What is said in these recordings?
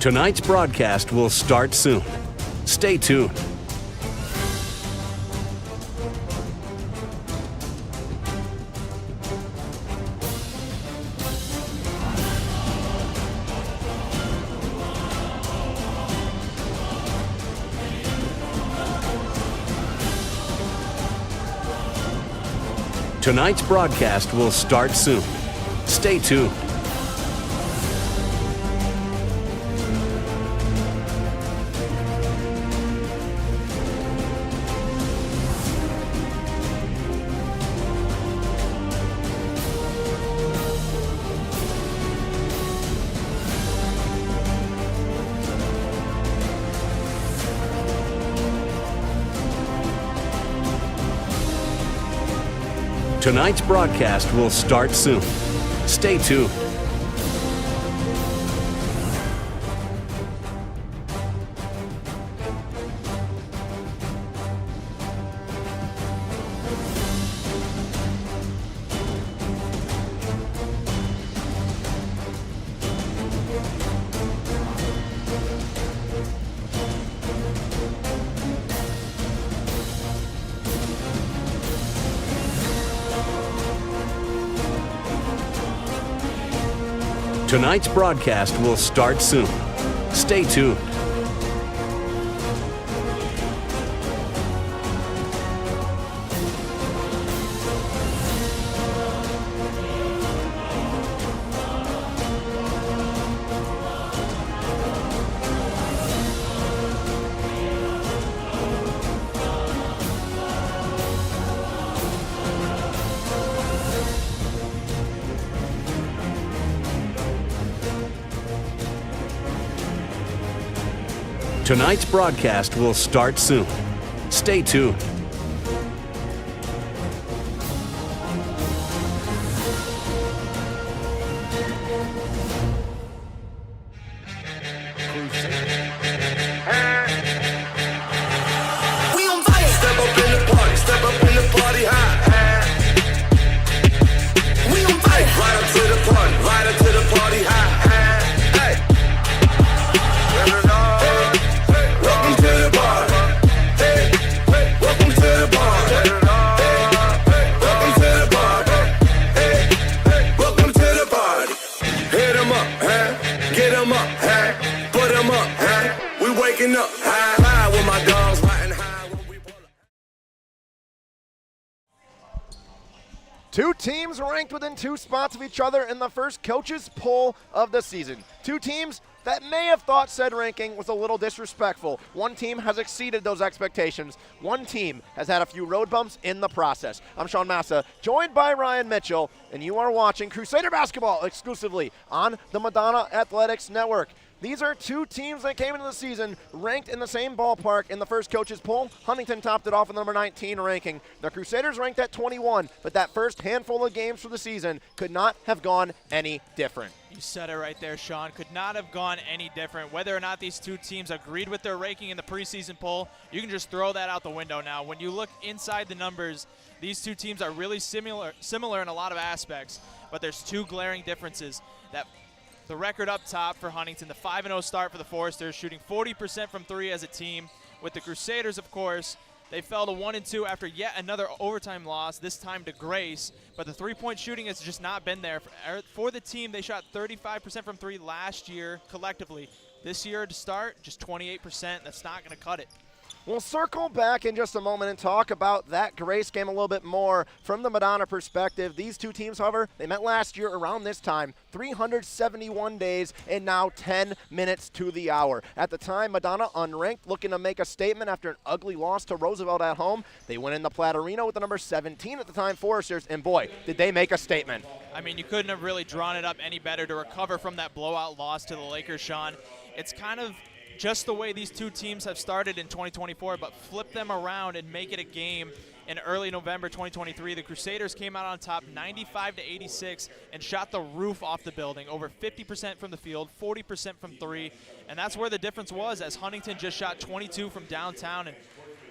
Tonight's broadcast will start soon. Stay tuned. Tonight's broadcast will start soon. Stay tuned. Tonight's broadcast will start soon. Stay tuned. Tonight's broadcast will start soon. Stay tuned. Tonight's broadcast will start soon. Stay tuned. We on fire. Step up in the party, step up in the party high. We on fire. Right up to the party, right up to the party high. Up high, high with my dogs riding high when we pull up. Two teams ranked within 2 spots of each other in the first coaches poll of the season. Two teams that may have thought said ranking was a little disrespectful. One team has exceeded those expectations. One team has had a few road bumps in the process. I'm Sean Massa, joined by Ryan Mitchell, and you are watching Crusader Basketball exclusively on the Madonna Athletics Network. These are two teams that came into the season ranked in the same ballpark in the first coaches poll. Huntington topped it off with the number 19 ranking. The Crusaders ranked at 21, but that first handful of games for the season could not have gone any different. You said it right there, Sean. Could not have gone any different. Whether or not these two teams agreed with their ranking in the preseason poll, you can just throw that out the window now. When you look inside the numbers, these two teams are really similar in a lot of aspects, but there's two glaring differences. That the record up top for Huntington, the 5-0 start for the Foresters, shooting 40% from three as a team. With the Crusaders, of course, they fell to 1-2 after yet another overtime loss, this time to Grace. But the three-point shooting has just not been there. For the team, they shot 35% from three last year collectively. This year to start, just 28%. That's not going to cut it. We'll circle back in just a moment and talk about that Grace game a little bit more from the Madonna perspective. These two teams, however, they met last year around this time, 371 days and now 10 minutes to the hour. At the time, Madonna unranked, looking to make a statement after an ugly loss to Roosevelt at home. They went in the Platt Arena with the number 17 at the time, Foresters, and boy, did they make a statement. I mean, you couldn't have really drawn it up any better to recover from that blowout loss to the Lakers, Sean. It's kind of just the way these two teams have started in 2024, but flip them around and make it a game in early November 2023. The Crusaders came out on top 95-86 and shot the roof off the building, over 50% from the field, 40% from three, and that's where the difference was, as Huntington just shot 22 from downtown. And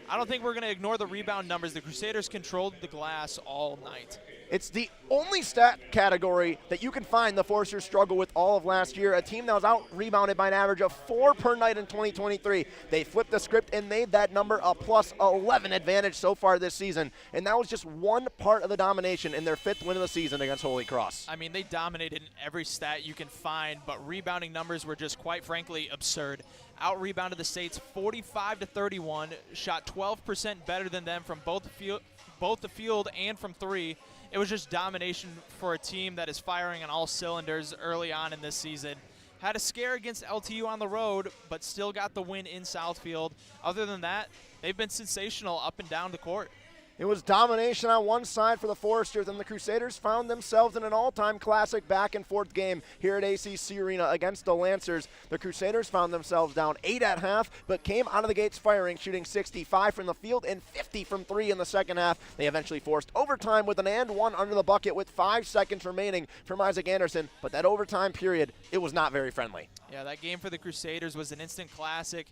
I don't think we're going to ignore the rebound numbers. The Crusaders controlled the glass all night. It's the only stat category that you can find the Foresters struggle with all of last year. A team that was out-rebounded by an average of 4 per night in 2023. They flipped the script and made that number a plus 11 advantage so far this season. And that was just one part of the domination in their 5th win of the season against Holy Cross. I mean, they dominated in every stat you can find, but rebounding numbers were just quite frankly absurd. Out-rebounded the States 45-31, shot 12% better than them from both the field and from three. It was just domination for a team that is firing on all cylinders early on in this season. Had a scare against LTU on the road, but still got the win in Southfield. Other than that, they've been sensational up and down the court. It was domination on one side for the Foresters, and the Crusaders found themselves in an all-time classic back-and-forth game here at ACC Arena against the Lancers. The Crusaders found themselves down 8 at half, but came out of the gates firing, shooting 65 from the field and 50 from 3 in the second half. They eventually forced overtime with an and one under the bucket with 5 seconds remaining from Isaac Anderson, but that overtime period, it was not very friendly. Yeah, that game for the Crusaders was an instant classic.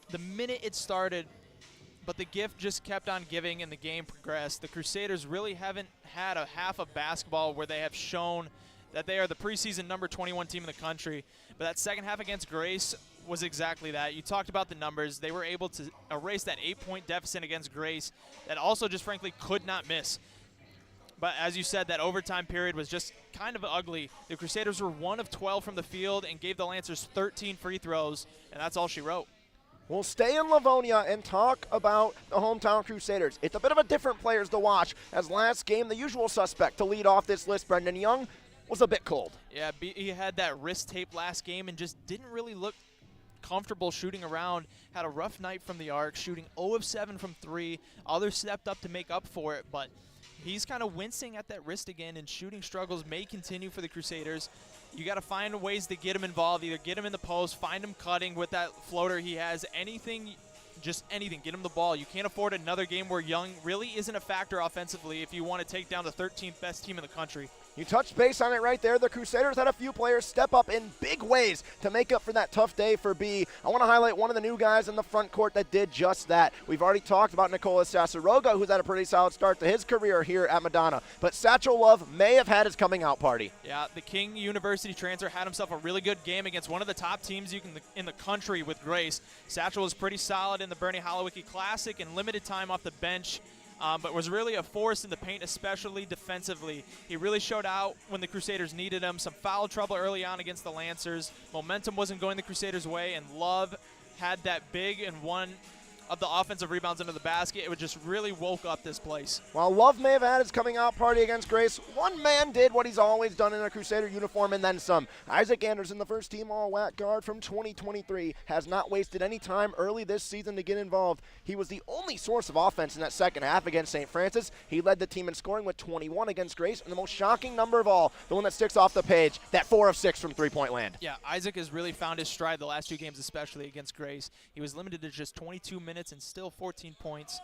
The minute it started, but the gift just kept on giving and the game progressed. The Crusaders really haven't had a half of basketball where they have shown that they are the preseason number 21 team in the country. But that second half against Grace was exactly that. You talked about the numbers. They were able to erase that 8-point deficit against Grace that also just frankly could not miss. But as you said, that overtime period was just kind of ugly. The Crusaders were 1 of 12 from the field and gave the Lancers 13 free throws, and that's all she wrote. We'll stay in Livonia and talk about the hometown Crusaders. It's a bit of a different players to watch, as last game, the usual suspect to lead off this list, Brendan Young, was a bit cold. Yeah, he had that wrist tape last game and just didn't really look comfortable shooting around. Had a rough night from the arc, shooting 0 of 7 from 3. Others stepped up to make up for it, but he's kind of wincing at that wrist again, and shooting struggles may continue for the Crusaders. You got to find ways to get him involved, either get him in the post, find him cutting with that floater he has, anything, just anything, get him the ball. You can't afford another game where Young really isn't a factor offensively if you want to take down the 13th best team in the country. You touched base on it right there. The Crusaders had a few players step up in big ways to make up for that tough day for B. I want to highlight one of the new guys in the front court that did just that. We've already talked about Nicolas Sasaroga, who's had a pretty solid start to his career here at Madonna. But Satchel Love may have had his coming out party. Yeah, the King University transfer had himself a really good game against one of the top teams in the country with Grace. Satchel was pretty solid in the Bernie Holowicki Classic and limited time off the bench. But was really a force in the paint, especially defensively. He really showed out when the Crusaders needed him. Some foul trouble early on against the Lancers. Momentum wasn't going the Crusaders' way, and Love had that big and one of the offensive rebounds under the basket. It just really woke up this place. While Love may have had his coming out party against Grace, one man did what he's always done in a Crusader uniform and then some. Isaac Anderson, the first team all-WAC guard from 2023, has not wasted any time early this season to get involved. He was the only source of offense in that second half against St. Francis. He led the team in scoring with 21 against Grace, and the most shocking number of all, the one that sticks off the page, that 4 of 6 from three-point land. Yeah, Isaac has really found his stride the last 2 games, especially against Grace. He was limited to just 22 minutes and still 14 points.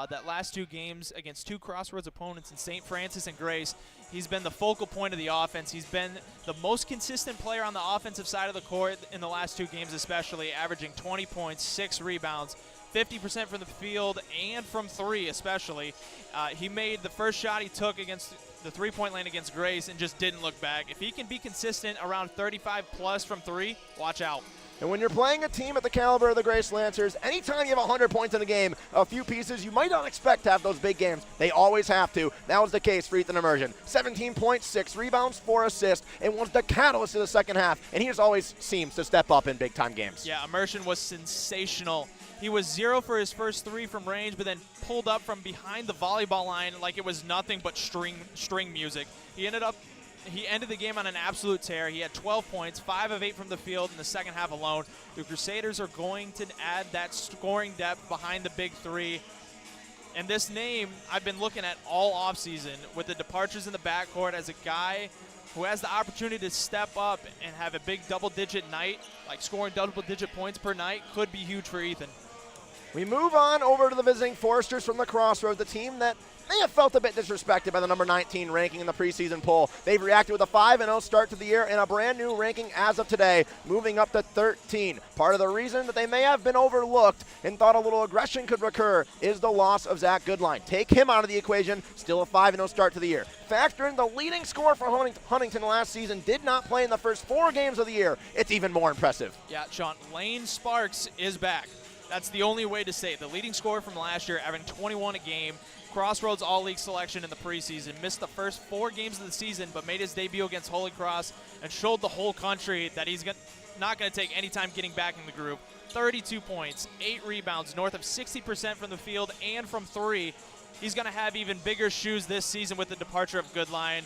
That last 2 games against 2 crossroads opponents in St. Francis and Grace, he's been the focal point of the offense. He's been the most consistent player on the offensive side of the court in the last 2 games especially, averaging 20 points, 6 rebounds, 50% from the field and from 3 especially. He made the first shot he took against the three-point line against Grace and just didn't look back. If he can be consistent around 35-plus from 3, watch out. And when you're playing a team at the caliber of the Grace Lancers, anytime you have 100 points in a game, a few pieces, you might not expect to have those big games. They always have to. That was the case for Ethan Immersion. 17 points, 6 rebounds, 4 assists, and was the catalyst of the second half. And he just always seems to step up in big-time games. Yeah, Immersion was sensational. He was 0 for his first 3 from range, but then pulled up from behind the volleyball line like it was nothing but string music. He ended the game on an absolute tear. He had 12 points, 5 of 8 from the field in the second half alone. The Crusaders are going to add that scoring depth behind the big 3. And this name I've been looking at all offseason with the departures in the backcourt as a guy who has the opportunity to step up and have a big double-digit night, like scoring double-digit points per night, could be huge for Ethan. We move on over to the visiting Foresters from the Crossroads, the team that may have felt a bit disrespected by the number 19 ranking in the preseason poll. They've reacted with a 5-0 start to the year and a brand new ranking as of today, moving up to 13. Part of the reason that they may have been overlooked and thought a little aggression could recur is the loss of Zach Goodline. Take him out of the equation, still a 5-0 start to the year. Factor in the leading scorer for Huntington last season did not play in the first 4 games of the year. It's even more impressive. Yeah, Sean, Lane Sparks is back. That's the only way to say it. The leading scorer from last year, averaging 21 a game. Crossroads All-League selection in the preseason. Missed the first 4 games of the season, but made his debut against Holy Cross and showed the whole country that he's not going to take any time getting back in the group. 32 points, 8 rebounds, north of 60% from the field and from 3. He's going to have even bigger shoes this season with the departure of Goodline.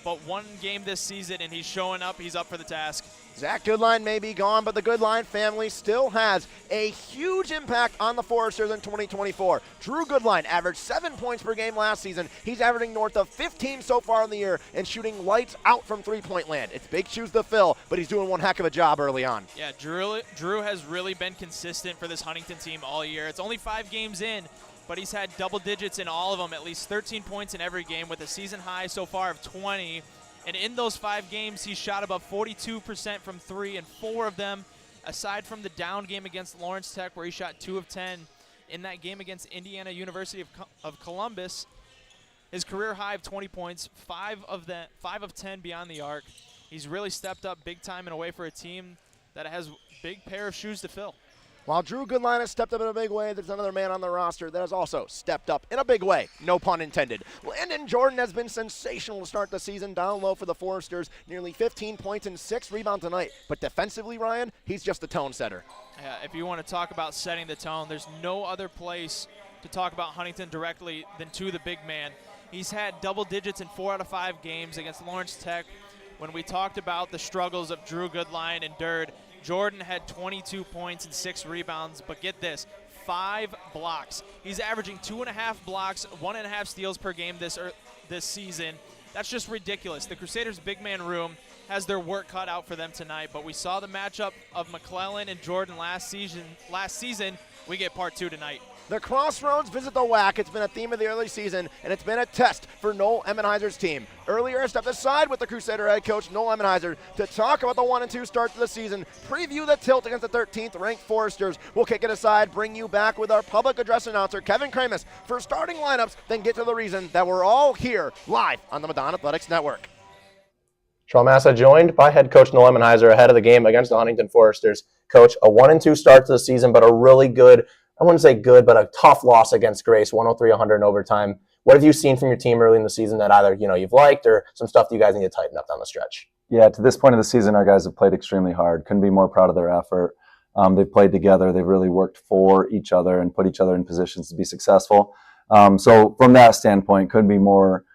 But 1 game this season, and he's showing up. He's up for the task. Zach Goodline may be gone, but the Goodline family still has a huge impact on the Foresters in 2024. Drew Goodline averaged 7 points per game last season. He's averaging north of 15 so far in the year and shooting lights out from three-point land. It's big shoes to fill, but he's doing one heck of a job early on. Yeah, Drew has really been consistent for this Huntington team all year. It's only 5 games in, but he's had double digits in all of them, at least 13 points in every game with a season high so far of 20. And in those 5 games, he shot above 42% from 3, and 4 of them, aside from the down game against Lawrence Tech where he shot 2 of 10, in that game against Indiana University of Columbus, his career high of 20 points, 5 of 10 beyond the arc. He's really stepped up big time in a way for a team that has a big pair of shoes to fill. While Drew Goodline has stepped up in a big way, there's another man on the roster that has also stepped up in a big way. No pun intended. Landon Jordan has been sensational to start the season down low for the Foresters. Nearly 15 points and 6 rebounds tonight. But defensively, Ryan, he's just a tone setter. Yeah, if you want to talk about setting the tone, there's no other place to talk about Huntington directly than to the big man. He's had double digits in 4 out of 5 games against Lawrence Tech. When we talked about the struggles of Drew Goodline and Durd, Jordan had 22 points and 6 rebounds, but get this, 5 blocks. He's averaging 2.5 blocks, 1.5 steals per game this season. That's just ridiculous. The Crusaders' big man room has their work cut out for them tonight, but we saw the matchup of McClellan and Jordan last season. We get part 2 tonight. The Crossroads visit the WAC. It's been a theme of the early season, and it's been a test for Noel Emmenheiser's team. Earlier, I stepped aside with the Crusader head coach, Noel Emmenheiser, to talk about the 1-2 start to the season, preview the tilt against the 13th-ranked Foresters. We'll kick it aside, bring you back with our public address announcer, Kevin Kramus, for starting lineups, then get to the reason that we're all here live on the Madonna Athletics Network. Sean Massa joined by head coach Noel Emmenheiser ahead of the game against the Huntington Foresters. Coach, a 1-2 start to the season, but a really good, I wouldn't say good, but a tough loss against Grace, 103-100 in overtime. What have you seen from your team early in the season that either you've liked or some stuff that you guys need to tighten up down the stretch? Yeah, to this point of the season, our guys have played extremely hard. Couldn't be more proud of their effort. They've played together. They've really worked for each other and put each other in positions to be successful. So from that standpoint, couldn't be more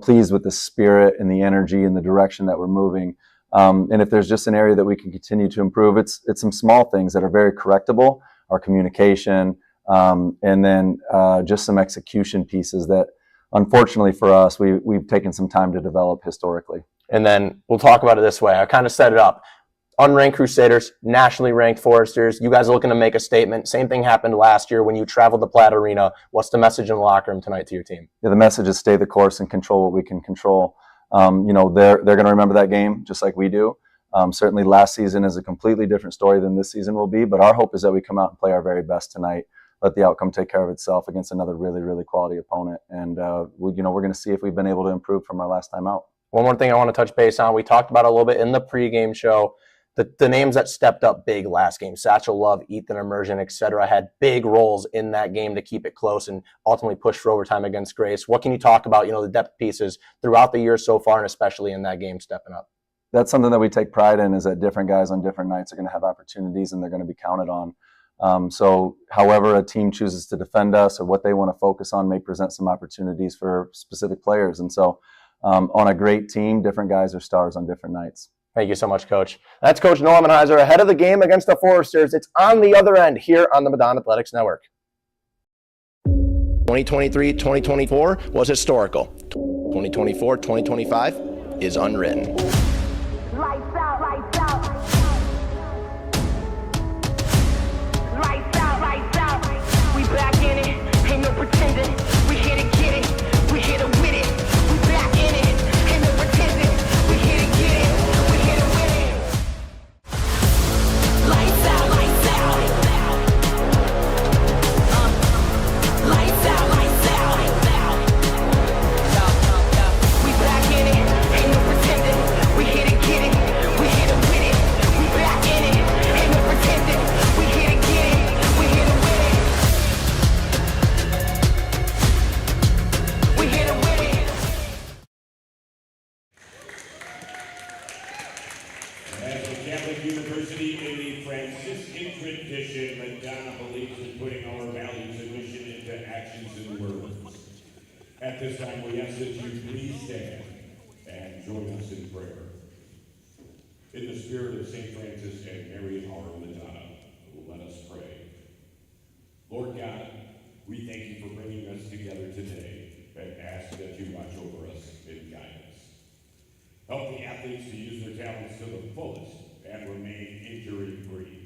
pleased with the spirit and the energy and the direction that we're moving. And if there's just an area that we can continue to improve, it's some small things that are very correctable. Our communication, and then just some execution pieces that, unfortunately for us, we've taken some time to develop historically. And then we'll talk about it this way. I kind of set it up. Unranked Crusaders, nationally ranked Foresters. You guys are looking to make a statement. Same thing happened last year when you traveled to Platt Arena. What's the message in the locker room tonight to your team? Yeah, the message is stay the course and control what we can control. They're going to remember that game just like we do. Certainly last season is a completely different story than this season will be, but our hope is that we come out and play our very best tonight, let the outcome take care of itself against another really, really quality opponent. And, we're going to see if we've been able to improve from our last time out. One more thing I want to touch base on. We talked about it a little bit in the pregame show. The names that stepped up big last game, Satchel Love, Ethan Immersion, etc., had big roles in that game to keep it close and ultimately push for overtime against Grace. What can you talk about, the depth pieces throughout the year so far and especially in that game stepping up? That's something that we take pride in, is that different guys on different nights are going to have opportunities and they're going to be counted on. So however a team chooses to defend us or what they want to focus on may present some opportunities for specific players. And so on a great team, different guys are stars on different nights. Thank you so much, Coach. That's Coach Noel Emmenheiser ahead of the game against the Foresters. It's on the other end here on the Madonna Athletics Network. 2023-2024 was historical. 2024-2025 is unwritten. Lights out, lights out. Lights out, lights out. words. At this time, we ask that you please stand and join us in prayer. In the spirit of St. Francis and Mary, our Madonna, let us pray. Lord God, we thank you for bringing us together today and ask that you watch over us and guide us. Help the athletes to use their talents to the fullest and remain injury-free.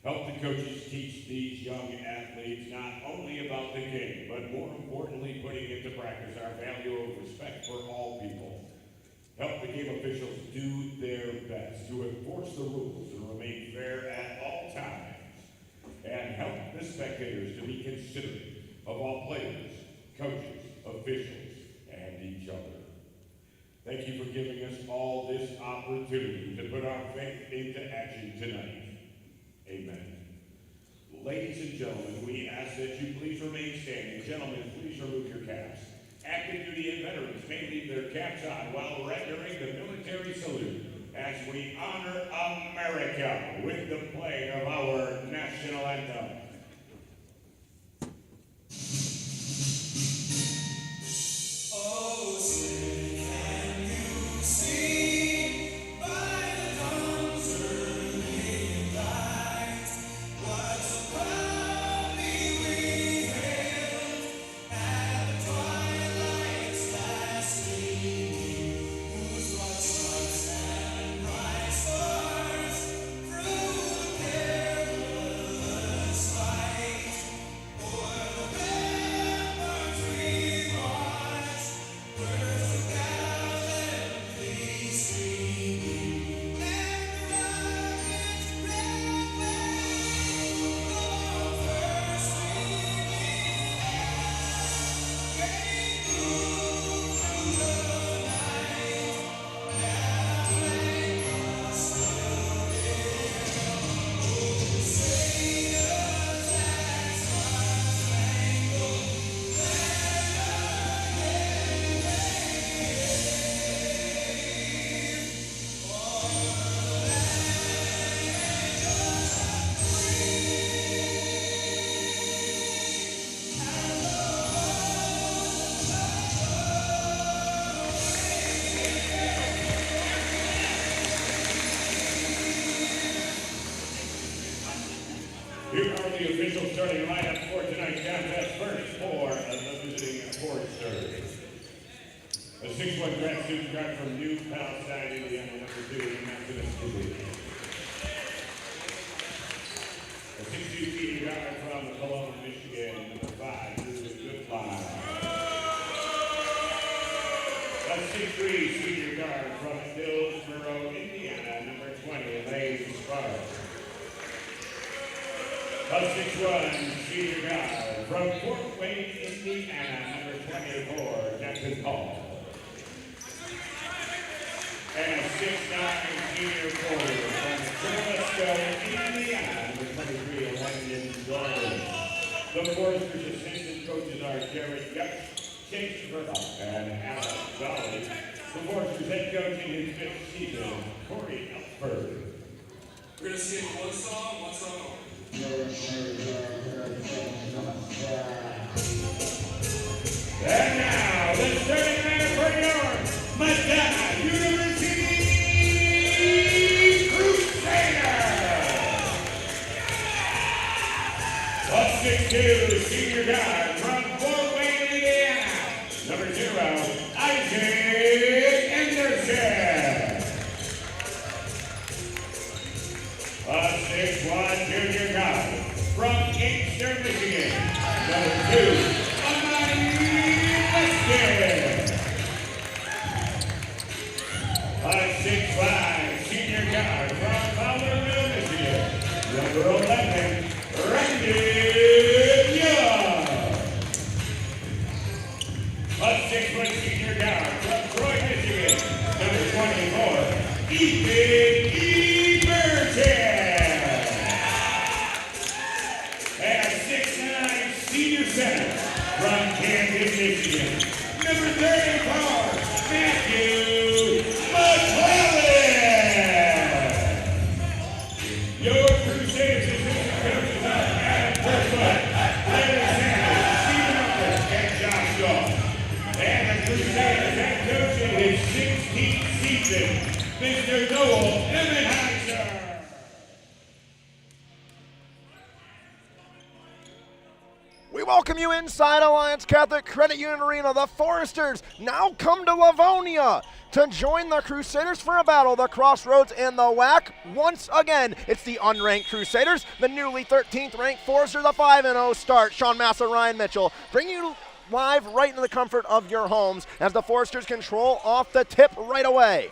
Help the coaches teach these young athletes not only about the game, but more importantly, putting into practice our value of respect for all people. Help the game officials do their best to enforce the rules and remain fair at all times. And help the spectators to be considerate of all players, coaches, officials, and each other. Thank you for giving us all this opportunity to put our faith into action tonight. Amen. Ladies and gentlemen, we ask that you please remain standing. Gentlemen, please remove your caps. Active duty and veterans may leave their caps on while rendering the military salute as we honor America with the playing of our national anthem. Here are the official starting lineup for tonight's contest. First for the visiting Foresters. A 6'1" grad student guard from New Palestine, Indiana, number 2, Maximus Kizzy. A 6'2" senior guard from Cologne, Michigan, number 5, Drew Goodline. A 6'3" senior guard from Hillsboro, Indiana, number 20, Lane Sparks. A 6'1" senior guard from Fort Wayne, Indiana, number 24, Jackson Hall. And a 6'9" senior forward from Charlottesville, Indiana, number 23, Landon Gordon. The Foresters' assistant coaches are Jared Yutz, Chase Verhoff, and Alex Dolly. The Foresters' head coach in his 5th season, Corey Elford. We're gonna sing one song only. And now, the starting lineup for your Madonna University Crusaders. A 6'2" senior guard from Fort Wayne, Indiana, number 0, Isaac Anderson. A 6'1" junior guard from Inkster, Michigan, number 2, a 6'5" senior guard from Fowlerville, Michigan, number 11, Randy Young. A 6' senior guard from Troy, Michigan, number 24, Ethan Eberton. And a 6'9" senior center from Kansas, Michigan, number 34, Matthew McClellan. Your Crusaders assistant coaches are Adam Persson, Larry Sanders, Stephen Upton, Huntington, Mr. Noel Emmenheiser. We welcome you inside Alliance Catholic Credit Union Arena. The Foresters now come to Livonia to join the Crusaders for a battle. The Crossroads and the WAC. Once again, it's the unranked Crusaders, the newly 13th ranked Foresters, the 5-0 start. Sean Massa, Ryan Mitchell, bring you live right into the comfort of your homes as the Foresters control off the tip right away.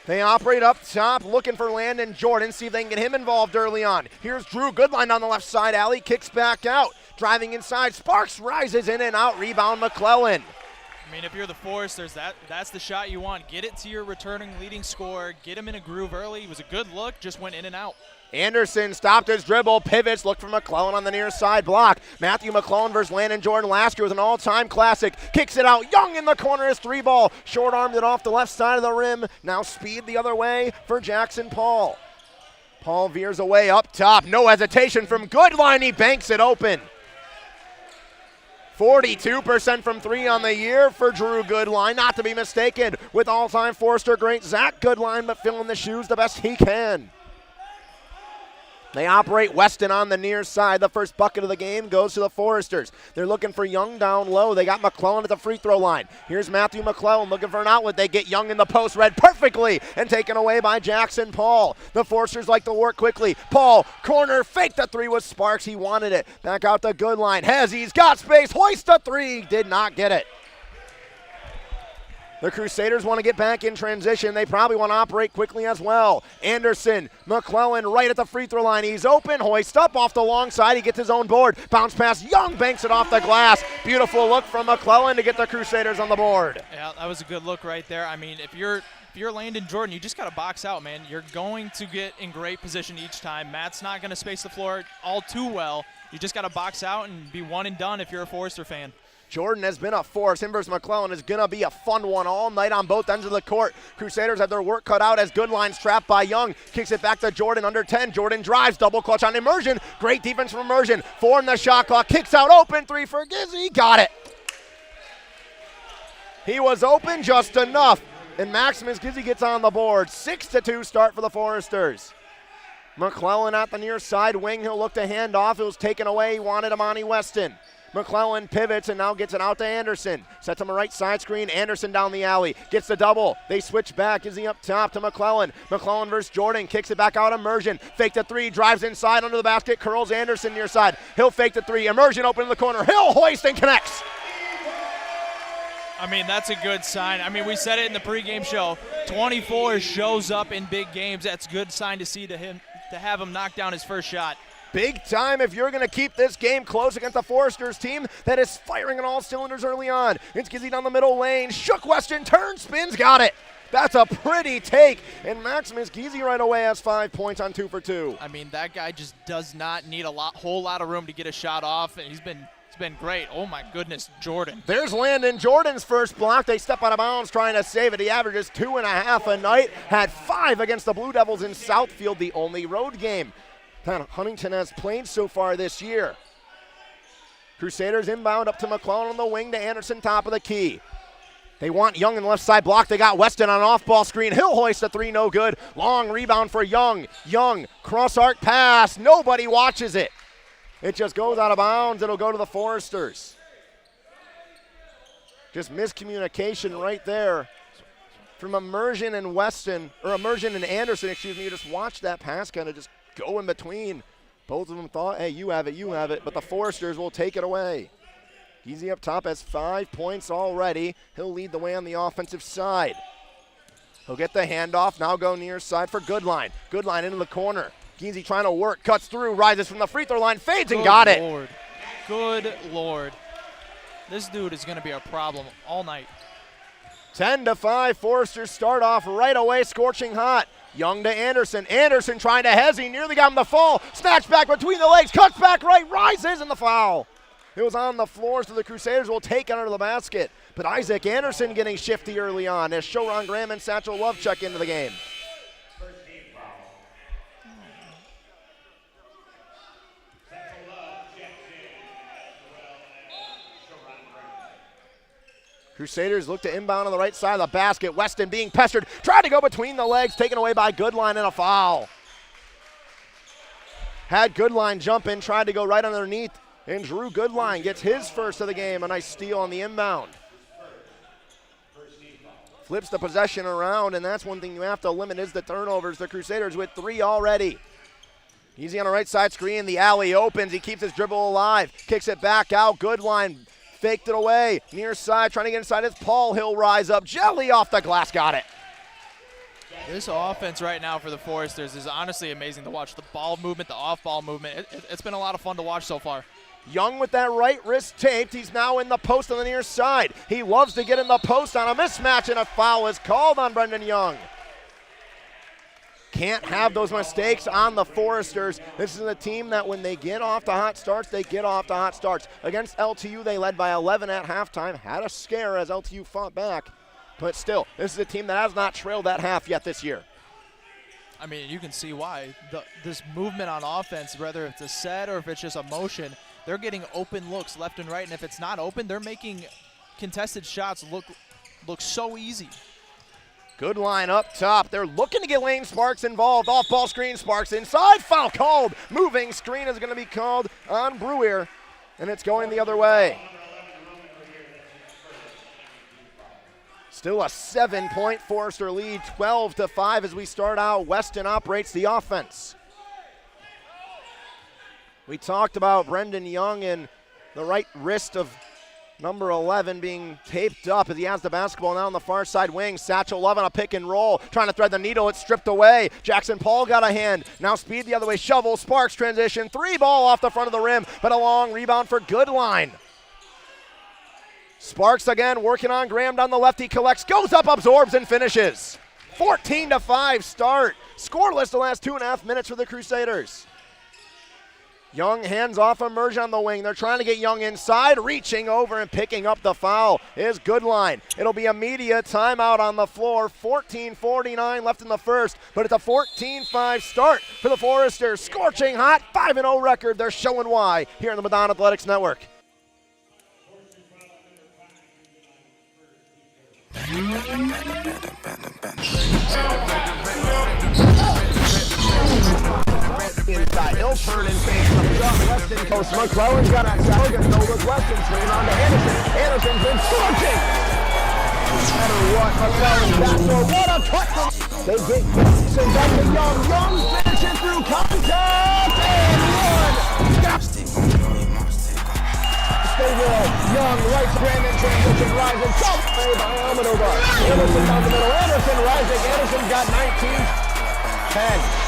They operate up top, looking for Landon Jordan, see if they can get him involved early on. Here's Drew Goodline on the left side alley, kicks back out. Driving inside, Sparks rises in and out, rebound McClellan. I mean, if you're the Foresters, that's the shot you want. Get it to your returning leading scorer, get him in a groove early. It was a good look, just went in and out. Anderson stopped his dribble, pivots, looked for McClellan on the near side block. Matthew McClellan versus Landon Jordan last year was an all-time classic. Kicks it out, Young in the corner, his three ball. Short-armed it off the left side of the rim. Now speed the other way for Jackson Paul. Paul veers away up top, no hesitation from Goodline, he banks it open. 42% from three on the year for Drew Goodline, not to be mistaken with all-time Forester great Zach Goodline, but filling the shoes the best he can. They operate Weston on the near side. The first bucket of the game goes to the Foresters. They're looking for Young down low. They got McClellan at the free throw line. Here's Matthew McClellan looking for an outlet. They get Young in the post, read perfectly, and taken away by Jackson Paul. The Foresters like to work quickly. Paul, corner, fake the three with Sparks. He wanted it. Back out to Goodline. He's got space. Hoist a three. Did not get it. The Crusaders want to get back in transition. They probably want to operate quickly as well. Anderson, McClellan right at the free throw line. He's open, hoist up off the long side. He gets his own board. Bounce pass, Young banks it off the glass. Beautiful look from McClellan to get the Crusaders on the board. Yeah, that was a good look right there. I mean, if you're Landon Jordan, you just got to box out, man. You're going to get in great position each time. Matt's not going to space the floor all too well. You just got to box out and be one and done if you're a Forester fan. Jordan has been a force. Him versus McClellan is going to be a fun one all night on both ends of the court. Crusaders have their work cut out as Goodline's trapped by Young. Kicks it back to Jordan under 10. Jordan drives, double clutch on Immersion. Great defense from Immersion. 4 in the shot clock. Kicks out open. 3 for Gizzy. Got it. He was open just enough. And Maximus Gizzy gets on the board. 6-2 start for the Foresters. McClellan at the near side wing. He'll look to hand off. It was taken away. He wanted Amani Weston. McClellan pivots and now gets it out to Anderson. Sets him a right side screen. Anderson down the alley. Gets the double. They switch back. Is he up top to McClellan? McClellan versus Jordan. Kicks it back out. Immersion. Fake the three. Drives inside under the basket. Curls Anderson near side. He'll fake the three. Immersion open in the corner. Hill hoist and connects. I mean, that's a good sign. I mean, we said it in the pregame show. 24 shows up in big games. That's a good sign to see to him, to have him knock down his first shot. Big time if you're going to keep this game close against the Foresters team that is firing on all cylinders early on. It's Gizzy down the middle lane. Shook Weston, turn, spins, got it. That's a pretty take. And Maximus Gizzy right away has 5 points on 2 for 2. I mean, that guy just does not need whole lot of room to get a shot off, and he's been great. Oh my goodness, Jordan. There's Landon Jordan's first block. They step out of bounds trying to save it. He averages 2.5 a night. Had 5 against the Blue Devils in Southfield, the only road game that Huntington has played so far this year. Crusaders inbound up to McClellan on the wing to Anderson, top of the key. They want Young in the left side block. They got Weston on an off-ball screen. He'll hoist a three, no good. Long rebound for Young. Young, cross-arc pass. Nobody watches it. It just goes out of bounds. It'll go to the Foresters. Just miscommunication right there from Immersion and Weston, or Immersion and Anderson, excuse me. You just watch that pass kind of just go in between. Both of them thought, hey, you have it, but the Foresters will take it away. Easy up top has 5 points already. He'll lead the way on the offensive side. He'll get the handoff, now go near side for Goodline. Goodline into the corner. Geezy trying to work, cuts through, rises from the free throw line, fades and got it. Good Lord. This dude is going to be a problem all night. 10-5, Foresters start off right away, scorching hot. Young to Anderson. Anderson trying to hesi, nearly got him the fall. Snatch back between the legs, cuts back right, rises in the foul. It was on the floor, so the Crusaders will take it under the basket. But Isaac Anderson getting shifty early on as Shoron Graham and Satchel Love check into the game. Crusaders look to inbound on the right side of the basket. Weston being pestered, tried to go between the legs, taken away by Goodline and a foul. Had Goodline jump in, tried to go right underneath, and Drew Goodline gets his first of the game. A nice steal on the inbound. Flips the possession around, and that's one thing you have to limit is the turnovers. The Crusaders with 3 already. Easy on the right side screen. The alley opens. He keeps his dribble alive. Kicks it back out. Goodline faked it away. Near side, trying to get inside. It's Paul. He'll rise up. Jelly off the glass. Got it. This offense right now for the Foresters is honestly amazing to watch. The ball movement, the off-ball movement. It's been a lot of fun to watch so far. Young with that right wrist taped. He's now in the post on the near side. He loves to get in the post on a mismatch, and a foul is called on Brendan Young. Can't have those mistakes on the Foresters. This is a team that when they get off to hot starts, they get off to hot starts. Against LTU, they led by 11 at halftime. Had a scare as LTU fought back. But still, this is a team that has not trailed that half yet this year. I mean, you can see why. This movement on offense, whether it's a set or if it's just a motion, they're getting open looks left and right. And if it's not open, they're making contested shots look so easy. Good line up top. They're looking to get Lane Sparks involved. Off-ball screen, Sparks inside. Foul called. Moving screen is going to be called on Brewer, and it's going the other way. Still a 7-point Forester lead, 12-5 as we start out. Weston operates the offense. We talked about Brendan Young and the right wrist of number 11 being taped up as he has the basketball now on the far side wing. Satchel Love on a pick and roll, trying to thread the needle. It's stripped away. Jackson Paul got a hand. Now speed the other way. Shovel, Sparks transition. 3 ball off the front of the rim, but a long rebound for Goodline. Sparks again working on Graham down the left. He collects, goes up, absorbs, and finishes. 14-5 start. Scoreless the last 2.5 minutes for the Crusaders. Young hands off Emerge on the wing. They're trying to get Young inside. Reaching over and picking up the foul is Goodline. It'll be a media timeout on the floor. 14:49 left in the first, but it's a 14-5 start for the Foresters. Scorching hot, 5-0 record. They're showing why here on the Madonna Athletics Network. Inside, he'll turn and face the shot. Weston coast. McClellan's got a target. No look. Weston swinging on to Anderson. Anderson's been scorching. No matter what, McClellan's back door. What a cut! They get Gibson back to Young. Young finishes through contact and one. Stay with Young, right brand and transition, rising, jump play by Almodovar. Anderson down the middle, Anderson rising, Anderson's got 19. 10,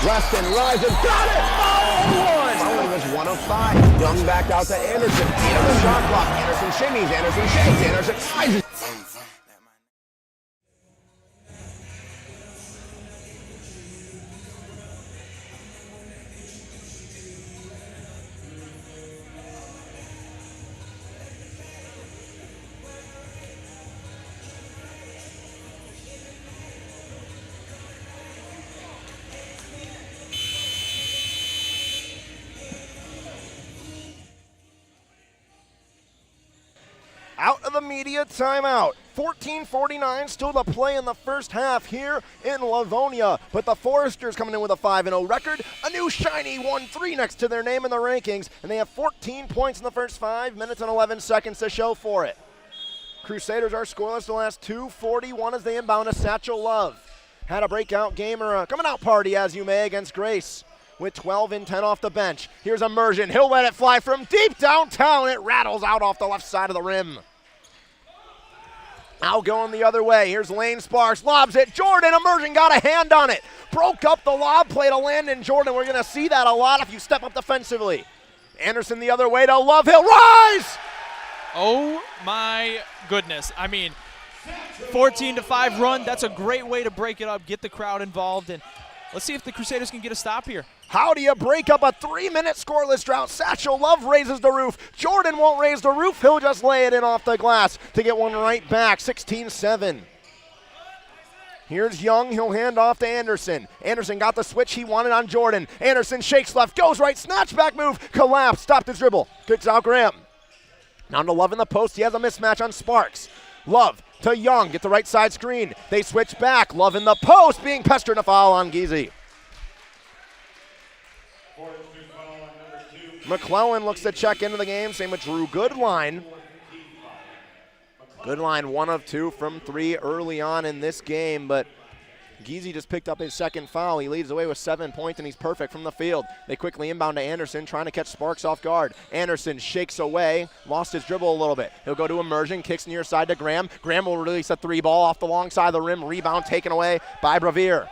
Weston rising, got it, foul, one. Fouling was 1 of 5. Young back out to Anderson, Anderson shot clock, Anderson shimmies, Anderson shakes, Anderson rises. Out of the media timeout. 14:49 still to play in the first half here in Livonia. But the Foresters coming in with a 5-0 record. A new shiny 1-3 next to their name in the rankings. And they have 14 points in the first 5 minutes and 11 seconds to show for it. Crusaders are scoreless the last 2:41 as they inbound to Satchel Love. Had a breakout game or a coming out party as you may against Grace. With 12 and 10 off the bench. Here's Immersion. He'll let it fly from deep downtown. It rattles out off the left side of the rim. Now going the other way. Here's Lane Sparks. Lobs it. Jordan. Immersion got a hand on it. Broke up the lob play to Landon Jordan. We're going to see that a lot if you step up defensively. Anderson the other way to Love. He'll rise! Oh, my goodness. I mean, 14-5 run. That's a great way to break it up, get the crowd involved, and let's see if the Crusaders can get a stop here. How do you break up a 3-minute scoreless drought? Satchel Love raises the roof. Jordan won't raise the roof. He'll just lay it in off the glass to get one right back. 16-7. Here's Young. He'll hand off to Anderson. Anderson got the switch he wanted on Jordan. Anderson shakes left, goes right, snatch back move, collapse, stopped his dribble. Kicks out Graham. Now to Love in the post. He has a mismatch on Sparks. Love to Young, get the right side screen. They switch back. Love in the post, being pestered and a foul on Giese. McClellan looks to check into the game, same with Drew Goodline. Goodline 1 of 2 from 3 early on in this game, but Giese just picked up his second foul. He leads away with 7 points, and he's perfect from the field. They quickly inbound to Anderson, trying to catch Sparks off guard. Anderson shakes away, lost his dribble a little bit. He'll go to immersion, kicks near side to Graham. Graham will release a 3-ball off the long side of the rim. Rebound taken away by Brevier.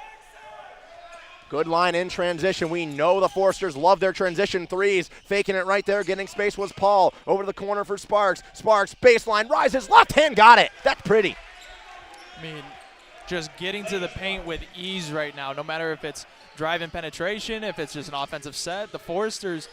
Good line in transition. We know the Foresters love their transition threes. Faking it right there, getting space was Paul. Over to the corner for Sparks. Sparks, baseline, rises, left hand, got it. That's pretty. I mean, just getting to the paint with ease right now, no matter if it's drive and penetration, if it's just an offensive set. The Foresters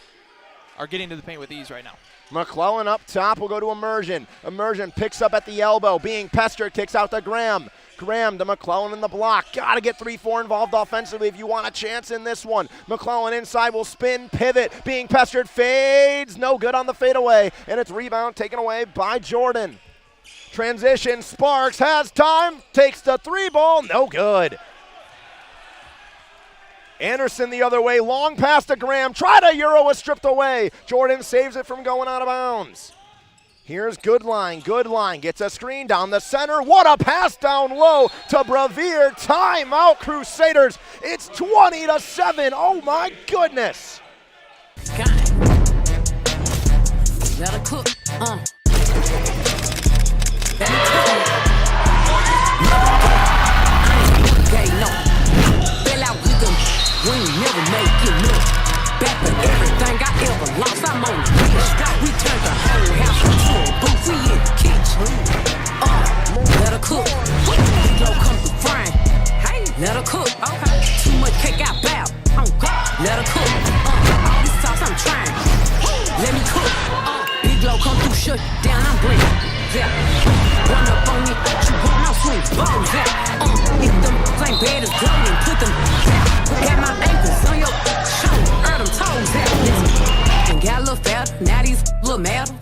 are getting to the paint with ease right now. McClellan up top will go to Immersion. Immersion picks up at the elbow, being pestered, kicks out to Graham. Graham to McClellan in the block. Got to get 3-4 involved offensively if you want a chance in this one. McClellan inside will spin, pivot, being pestered, fades. No good on the fadeaway, and it's rebound taken away by Jordan. Transition, Sparks has time, takes the 3-ball, no good. Anderson the other way, long pass to Graham, try to Euro, was stripped away. Jordan saves it from going out of bounds. Here's Goodline gets a screen down the center. What a pass down low to Brevier. Timeout, Crusaders. It's 20-7. Oh my goodness. Let her cook. Fell out with them. We ain't never make it look. Back for everything I ever lost. I'm on the list. We turned the whole house into a booth. We in the kitchen. Let her cook. We gon' come through frying. Hey, let her cook. Okay. Too much cake out bow. Let her cook. All this sauce I'm trying. Let me cook. Big low come through, shut down. I'm blinking. Yeah. Run up on me, you want my swing, balls out. If them ain't bad as glowing, put them got my ankles on your shoulder, them toes out. And got a little fatter, now these little metal.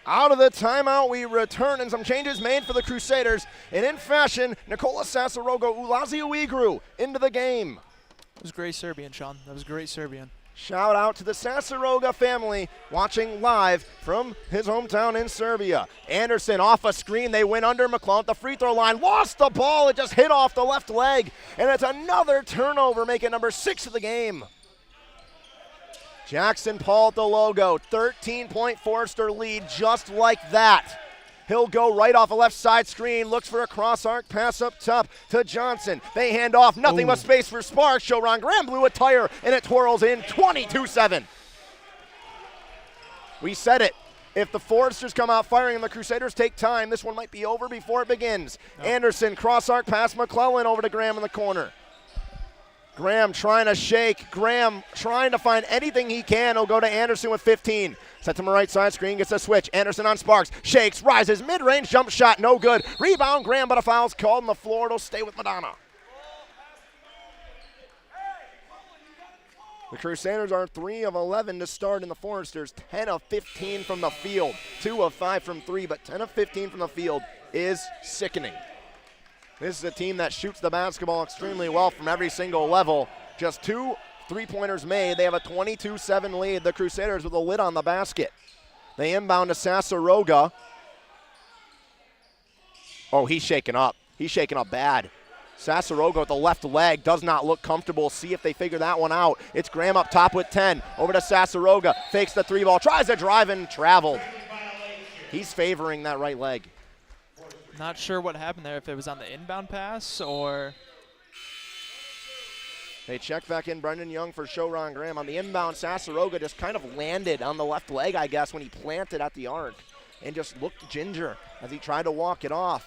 Out of the timeout, we return, and some changes made for the Crusaders. And in fashion, Nikola Sasarogo Ulaziuigru into the game. It was great Serbian, Sean. That was great Serbian. Shout out to the Sasaroga family watching live from his hometown in Serbia. Anderson off a screen. They went under McClellan at the free throw line. Lost the ball. It just hit off the left leg. And it's another turnover, making number 6 of the game. Jackson Paul at the logo. 13-point Forester lead just like that. He'll go right off a left side screen, looks for a cross arc pass up top to Johnson. They hand off, nothing but space for Sparks. Showron Graham blew a tire, and it twirls in 22-7. We said it. If the Foresters come out firing and the Crusaders take time, this one might be over before it begins. Anderson, cross arc pass McClellan over to Graham in the corner. Graham trying to shake. Graham trying to find anything he can. He'll go to Anderson with 15. Sets him a right side screen, gets a switch. Anderson on Sparks. Shakes, rises, mid-range jump shot, no good. Rebound, Graham, but a foul's called on the floor. It'll stay with Madonna. The Crusaders are 3 of 11 to start, in the Foresters 10 of 15 from the field. 2 of 5 from 3, but 10 of 15 from the field is sickening. This is a team that shoots the basketball extremely well from every single level. Just 2 3-pointers made. They have a 22-7 lead. The Crusaders with a lid on the basket. They inbound to Sasaroga. Oh, he's shaking up. He's shaking up bad. Sasaroga with the left leg does not look comfortable. See if they figure that one out. It's Graham up top with 10. Over to Sasaroga. Fakes the 3-ball. Tries to drive and traveled. He's favoring that right leg. Not sure what happened there, if it was on the inbound pass or... They check back in Brendan Young for Showron Graham. On the inbound, Sasaroga just kind of landed on the left leg, I guess, when he planted at the arc and just looked ginger as he tried to walk it off.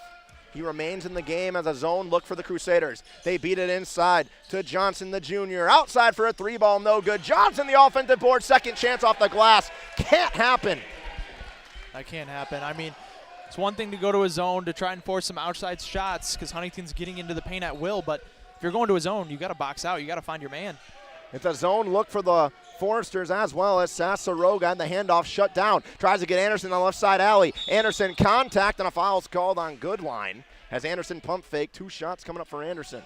He remains in the game as a zone look for the Crusaders. They beat it inside to Johnson, the junior. Outside for a 3-ball, no good. Johnson, the offensive board, second chance off the glass. Can't happen. That can't happen. I mean, it's one thing to go to a zone to try and force some outside shots because Huntington's getting into the paint at will, but if you're going to a zone, you got to box out. You got to find your man. It's a zone look for the Foresters as well as Sasaroga, and the handoff shut down. Tries to get Anderson on the left side alley. Anderson contact, and a foul's called on Goodline. Has Anderson pump fake. 2 shots coming up for Anderson.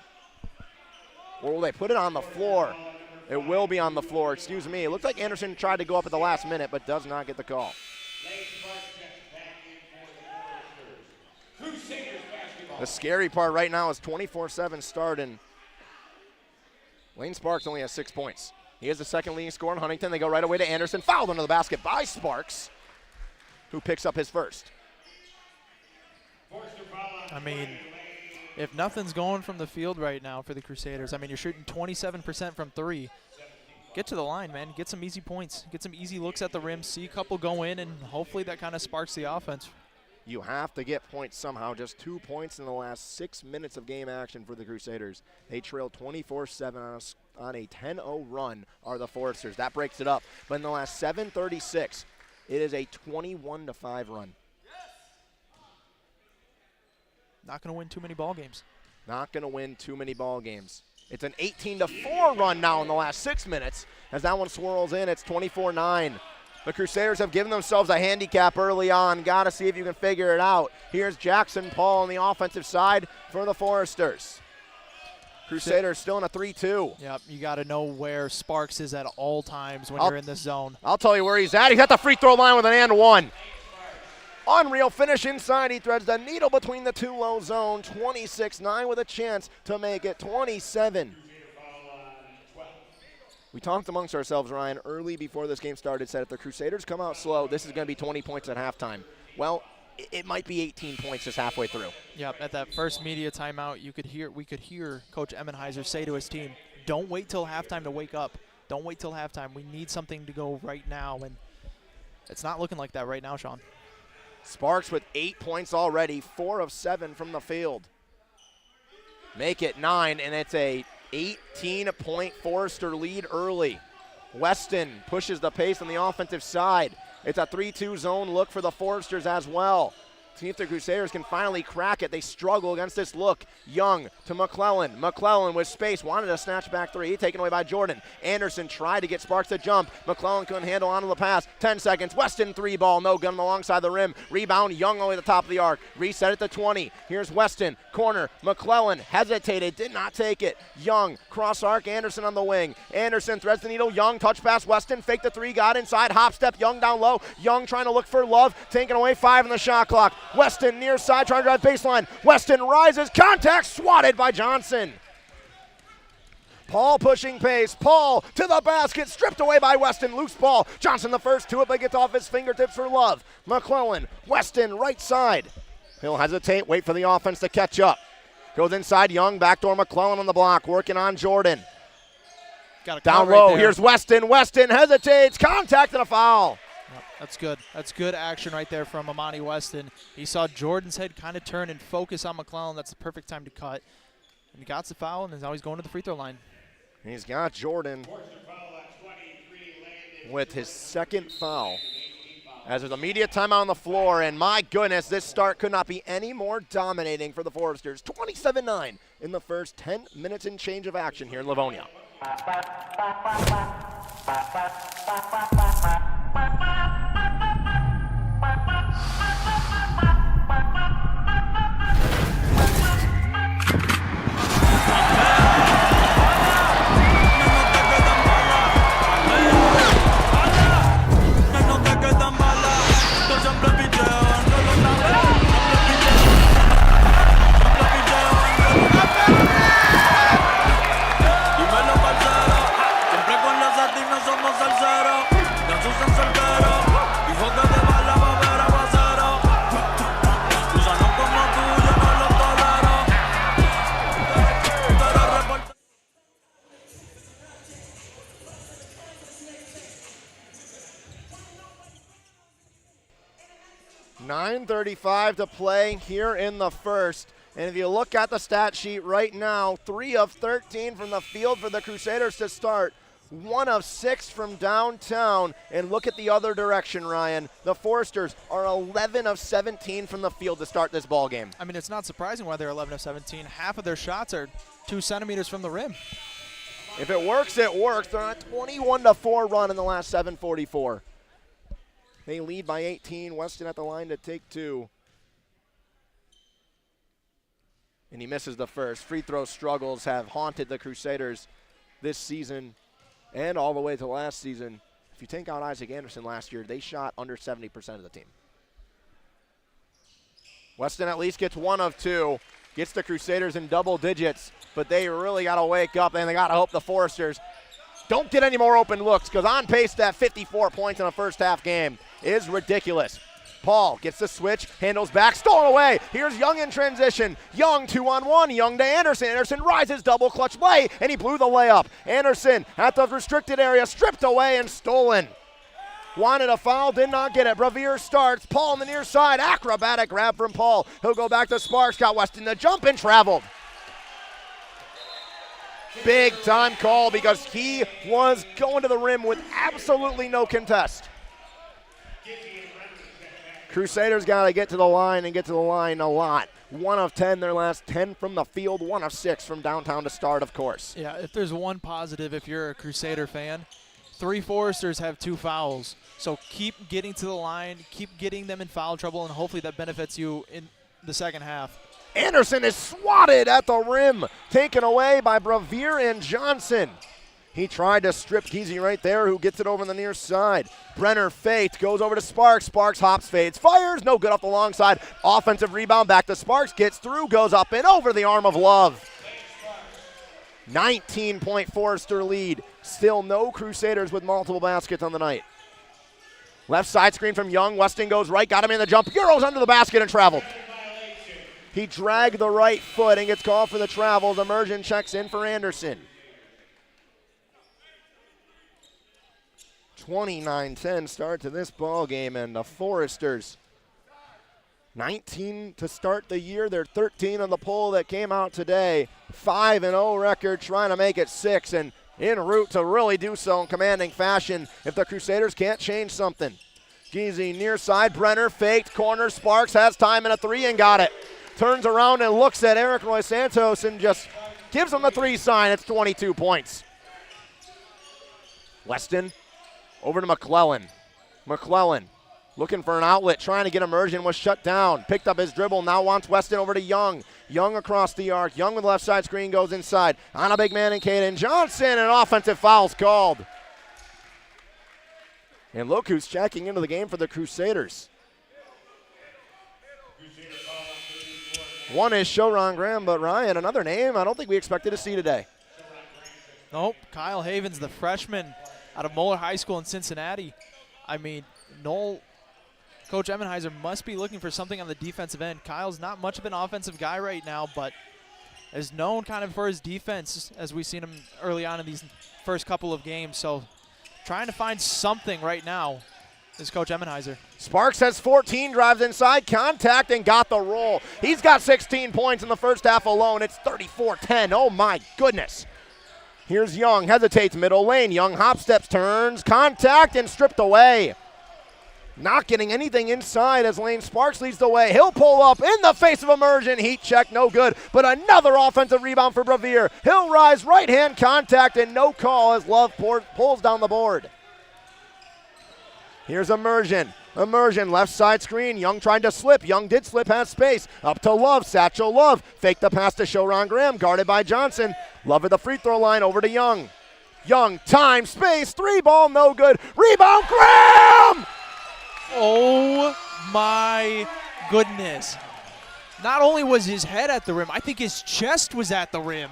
Or will they put it on the floor? It will be on the floor, excuse me. It looked like Anderson tried to go up at the last minute, but does not get the call. The scary part right now is 24-7 starting. Lane Sparks only has 6 points. He is the second leading scorer in Huntington. They go right away to Anderson. Fouled under the basket by Sparks, who picks up his first. I mean, if nothing's going from the field right now for the Crusaders, I mean, you're shooting 27% from 3. Get to the line, man. Get some easy points. Get some easy looks at the rim. See a couple go in, and hopefully that kind of sparks the offense. You have to get points somehow. Just 2 points in the last 6 minutes of game action for the Crusaders. They trail 24-7 on a 10-0 run are the Foresters. That breaks it up. But in the last 7:36, it is a 21-5 run. Not going to win too many ball games. Not going to win too many ball games. It's an 18-4 run now in the last 6 minutes. As that one swirls in, it's 24-9. The Crusaders have given themselves a handicap early on. Got to see if you can figure it out. Here's Jackson Paul on the offensive side for the Foresters. Crusaders still in a 3-2. Yep, you got to know where Sparks is at all times when you're in this zone. I'll tell you where he's at. He's at the free throw line with an and one. Unreal finish inside. He threads the needle between the 2 low zone. 26-9 with a chance to make it 27. We talked amongst ourselves, Ryan, early before this game started, said if the Crusaders come out slow, this is going to be 20 points at halftime. Well, it might be 18 points just halfway through. Yep, at that first media timeout, we could hear Coach Emmenheiser say to his team, don't wait till halftime to wake up. Don't wait till halftime. We need something to go right now, and it's not looking like that right now, Sean. Sparks with 8 points already, 4 of 7 from the field. Make it 9, and it's a 18-point Forester lead early. Weston pushes the pace on the offensive side. It's a 3-2 zone look for the Foresters as well. See if the Crusaders can finally crack it. They struggle against this look. Young to McClellan. McClellan with space. Wanted a snatch back 3. Taken away by Jordan. Anderson tried to get Sparks to jump. McClellan couldn't handle onto the pass. 10 seconds. Weston 3 ball. No good on the long side of the rim. Rebound. Young over the top of the arc. Reset at the 20. Here's Weston. Corner. McClellan hesitated. Did not take it. Young. Cross arc. Anderson on the wing. Anderson threads the needle. Young. Touch pass. Weston. Fake the 3. Got inside. Hop step. Young down low. Young trying to look for Love. Taking away 5 on the shot clock. Weston near side trying to drive baseline. Weston rises. Contact. Swatted by Johnson. Paul pushing pace. Paul to the basket. Stripped away by Weston. Loose ball. Johnson the first to it, but gets off his fingertips for Love. McClellan. Weston right side. He'll hesitate. Wait for the offense to catch up. Goes inside. Young. Backdoor McClellan on the block. Working on Jordan. Got a down right low. there. Here's Weston. Weston hesitates. Contact and a foul. That's good. That's good action right there from Amani Weston. He saw Jordan's head kind of turn and focus on McClellan. That's the perfect time to cut. And he got the foul, and now he's going to the free throw line. He's got Jordan with his second foul. As there's a media timeout on the floor, and my goodness, this start could not be any more dominating for the Foresters. 27-9 in the first 10 minutes and change of action here in Livonia. .35 to play here in the first. And if you look at the stat sheet right now, 3 of 13 from the field for the Crusaders to start. 1 of 6 from downtown. And look at the other direction, Ryan. The Foresters are 11 of 17 from the field to start this ball game. I mean, it's not surprising why they're 11 of 17. Half of their shots are 2 centimeters from the rim. If it works, it works. They're on a 21-4 run in the last 7:44. They lead by 18. Weston at the line to take two. And he misses the first. Free throw struggles have haunted the Crusaders this season and all the way to last season. If you take out Isaac Anderson last year, they shot under 70% of the team. Weston at least gets one of two. Gets the Crusaders in double digits, but they really got to wake up, and they got to hope the Foresters don't get any more open looks, because on pace to have 54 points in a first half game is ridiculous. Paul gets the switch, handles back, stolen away. Here's Young in transition. Young 2-on-1, Young to Anderson. Anderson rises, double clutch play, and he blew the layup. Anderson at the restricted area, stripped away and stolen. Wanted a foul, did not get it. Brevier starts. Paul on the near side. Acrobatic grab from Paul. He'll go back to Sparks. Got Weston the jump and traveled. Big time call because he was going to the rim with absolutely no contest. Crusaders got to get to the line and get to the line a lot. 1 of 10, their last 10 from the field. 1 of 6 from downtown to start, of course. Yeah, if there's one positive, if you're a Crusader fan, 3 Foresters have 2 fouls. So keep getting to the line, keep getting them in foul trouble, and hopefully that benefits you in the second half. Anderson is swatted at the rim, taken away by Brevier and Johnson. He tried to strip Geezy right there, who gets it over on the near side. Brenner faked, goes over to Sparks. Sparks hops, fades, fires, no good off the long side. Offensive rebound back to Sparks, gets through, goes up and over the arm of Love. 19-point Forester lead. Still no Crusaders with multiple baskets on the night. Left side screen from Young. Weston goes right, got him in the jump. Euros under the basket and traveled. He dragged the right foot and gets called for the travels. Immersion checks in for Anderson. 29-10 start to this ball game, and the Foresters 19 to start the year. They're 13 on the poll that came out today. 5-0 record, trying to make it 6, and en route to really do so in commanding fashion if the Crusaders can't change something. Geezy near side, Brenner faked, corner, Sparks has time and a 3 and got it. Turns around and looks at Eric Roy Santos and just gives him the 3 sign. It's 22 points. Weston over to McClellan. McClellan looking for an outlet, trying to get Immersion, was shut down. Picked up his dribble, now wants Weston over to Young. Young across the arc. Young with the left side screen goes inside. On a big man in Caden Johnson, and offensive foul's called. And look who's checking into the game for the Crusaders. One is Shoron Graham, but Ryan, another name I don't think we expected to see today. Nope, Kyle Havens, the freshman out of Moeller High School in Cincinnati. I mean, Coach Emmenheiser must be looking for something on the defensive end. Kyle's not much of an offensive guy right now, but is known kind of for his defense, as we've seen him early on in these first couple of games. So trying to find something right now is Coach Emmenheiser. Sparks has 14, drives inside, contact, and got the roll. He's got 16 points in the first half alone. It's 34-10. Oh, my goodness. Here's Young, hesitates, middle lane. Young hop steps, turns, contact, and stripped away. Not getting anything inside as Lane Sparks leads the way. He'll pull up in the face of Immersion. Heat check, no good. But another offensive rebound for Brevier. He'll rise, right-hand contact, and no call as Love pulls down the board. Here's Immersion. Immersion, left side screen. Young trying to slip. Young did slip, has space. Up to Love. Satchel Love. Fake the pass to Shoron Graham. Guarded by Johnson. Love at the free throw line. Over to Young. Young, time, space. 3 ball, no good. Rebound, Graham! Oh, my goodness. Not only was his head at the rim, I think his chest was at the rim.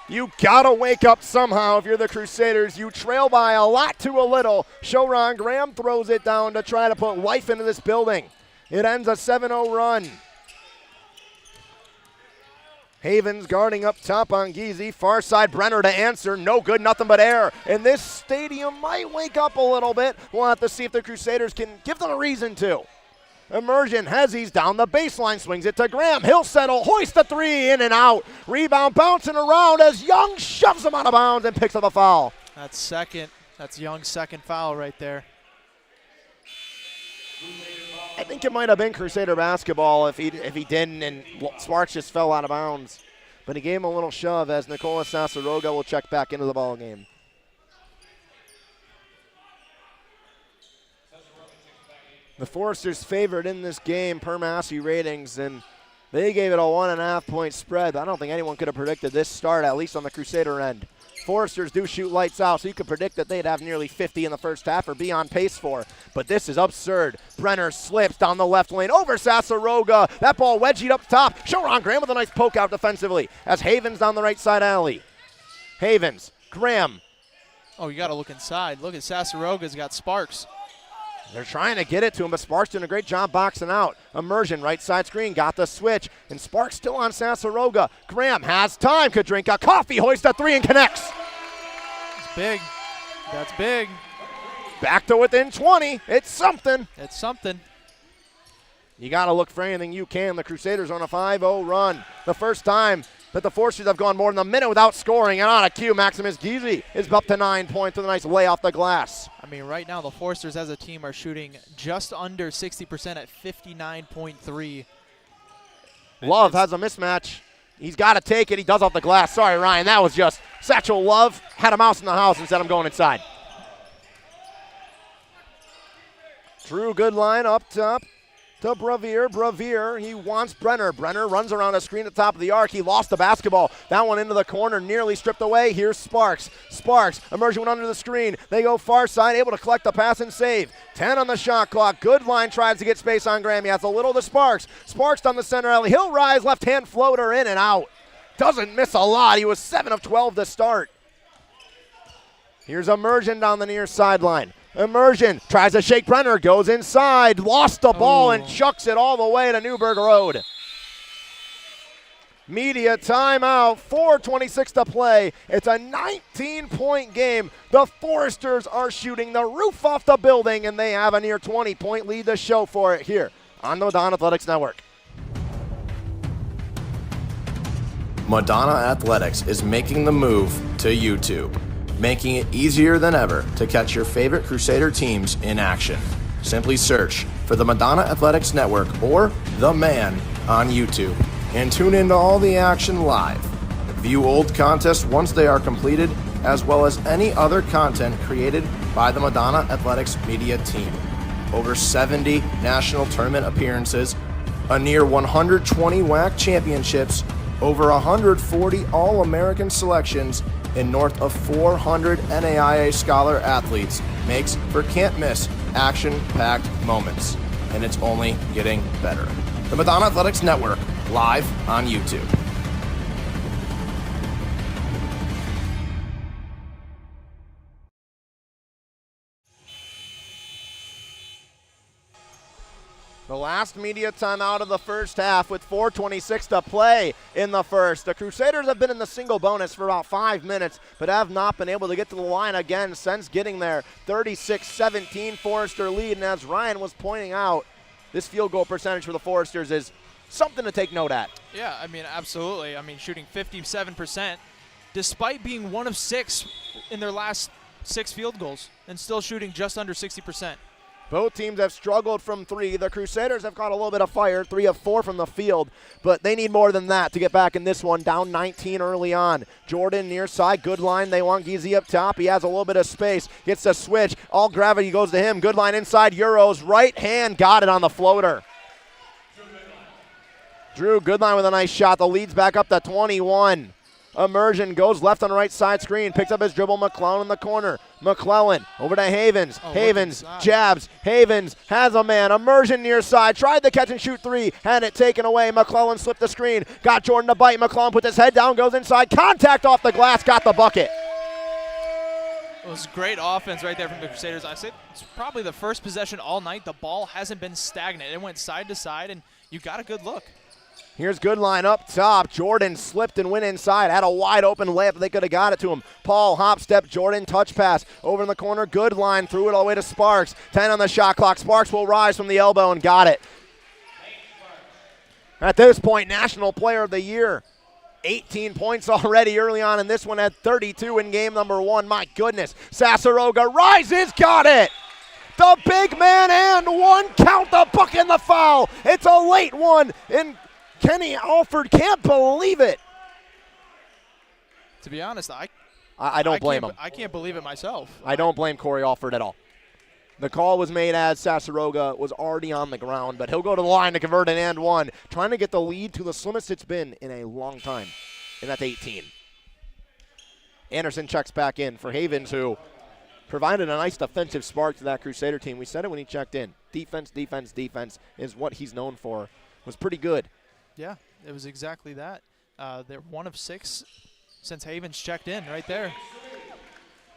You gotta wake up somehow if you're the Crusaders. You trail by a lot to a little. Shoron Graham throws it down to try to put life into this building. It ends a 7-0 run. Havens guarding up top on Geezy. Far side, Brenner to answer. No good, nothing but air. And this stadium might wake up a little bit. We'll have to see if the Crusaders can give them a reason to. Immersion, Hezzy's down the baseline, swings it to Graham. He'll settle, hoist the 3, in and out. Rebound bouncing around as Young shoves him out of bounds and picks up a foul. That's Young's second foul right there. I think it might have been Crusader basketball if he didn't and Sparks just fell out of bounds. but he gave him a little shove as Nicola Sasaroga will check back into the ball game. The Foresters favored in this game per Massey ratings, and they gave it a 1.5-point spread. I don't think anyone could have predicted this start, at least on the Crusader end. Foresters do shoot lights out, so you could predict that they'd have nearly 50 in the first half or be on pace for. But this is absurd. Brenner slips down the left lane over Sasaroga. That ball wedged up top. Sharon Graham with a nice poke out defensively as Havens down the right side alley. Havens, Graham. Oh, you got to look inside. Look at Sasaroga's got Sparks. They're trying to get it to him, but Sparks doing a great job boxing out. Immersion, right side screen, got the switch, and Sparks still on Sasaroga. Graham has time, could drink a coffee, hoist a three and connects. It's big. That's big. Back to within 20. It's something. It's something. You got to look for anything you can. The Crusaders on a 5-0 run. The first time that the Foresters have gone more than a minute without scoring, and on a cue, Maximus Giese is up to 9 points with a nice lay off the glass. I mean, right now the Foresters as a team are shooting just under 60% at 59.3. Love has a mismatch. He's got to take it. He does off the glass. Sorry, Ryan. That was just Satchel Love had a mouse in the house and said, I'm going inside. Drew Goodline up top to Bravier. Bravier, he wants Brenner. Brenner runs around a screen at the top of the arc. He lost the basketball. That one into the corner, nearly stripped away. Here's Sparks. Sparks, Immersion went under the screen. They go far side, able to collect the pass and save. 10 on the shot clock. Goodline tries to get space on Graham. He has a little to Sparks. Sparks down the center alley. He'll rise, left-hand floater in and out. Doesn't miss a lot. He was 7 of 12 to start. Here's Immersion down the near sideline. Immersion tries to shake Brenner, goes inside, lost the ball and chucks it all the way to Newburgh Road. Media timeout, 4:26 to play. It's a 19-point game. The Foresters are shooting the roof off the building, and they have a near 20-point lead to show for it here on the Madonna Athletics Network. Madonna Athletics is making the move to YouTube, making it easier than ever to catch your favorite Crusader teams in action. Simply search for the Madonna Athletics Network or The Man on YouTube and tune into all the action live. View old contests once they are completed, as well as any other content created by the Madonna Athletics media team. Over 70 national tournament appearances, a near 120 WAC championships, over 140 All-American selections, and north of 400 NAIA Scholar athletes makes for can't-miss action-packed moments. And it's only getting better. The Madonna Athletics Network, live on YouTube. The last media timeout of the first half with 4:26 to play in the first. The Crusaders have been in the single bonus for about 5 minutes, but have not been able to get to the line again since getting there. 36-17 Forester lead, and as Ryan was pointing out, this field goal percentage for the Foresters is something to take note at. Yeah, I mean, absolutely. I mean, shooting 57%, despite being 1 of 6 in their last 6 field goals, and still shooting just under 60%. Both teams have struggled from 3. The Crusaders have got a little bit of fire, 3 of 4 from the field, but they need more than that to get back in this one, down 19 early on. Jordan near side, good line. They want Giese up top. He has a little bit of space, gets the switch. All gravity goes to him. Good line inside, Euros. Right hand got it on the floater. Drew Goodline with a nice shot. The lead's back up to 21. Immersion goes left on the right side screen, picks up his dribble. McClellan in the corner. McClellan over to Havens. Havens jabs. Havens has a man. Immersion near side. Tried the catch and shoot 3. Had it taken away. McClellan slipped the screen. Got Jordan to bite. McClellan puts his head down, goes inside. Contact off the glass. Got the bucket. It was great offense right there from the Crusaders. I said it's probably the first possession all night. The ball hasn't been stagnant. It went side to side, and you got a good look. Here's Goodline up top. Jordan slipped and went inside. Had a wide open layup. They could have got it to him. Paul, hop step, Jordan, touch pass. Over in the corner, Goodline threw it all the way to Sparks. 10 on the shot clock. Sparks will rise from the elbow and got it. At this point, National Player of the Year. 18 points already early on in this one. Had 32 in game number 1. My goodness. Sasaroga rises. Got it. The big man and 1. Count the bucket and the foul. It's a late one. And Kenny Alford can't believe it. To be honest, I don't blame him. I can't believe it myself. I don't blame Corey Alford at all. The call was made as Sasaroga was already on the ground, but he'll go to the line to convert an and one, trying to get the lead to the slimmest it's been in a long time, and that's 18. Anderson checks back in for Havens, who provided a nice defensive spark to that Crusader team. We said it when he checked in. Defense, defense, defense is what he's known for. Was pretty good. Yeah, it was exactly that. They're 1 of 6 since Havens checked in right there.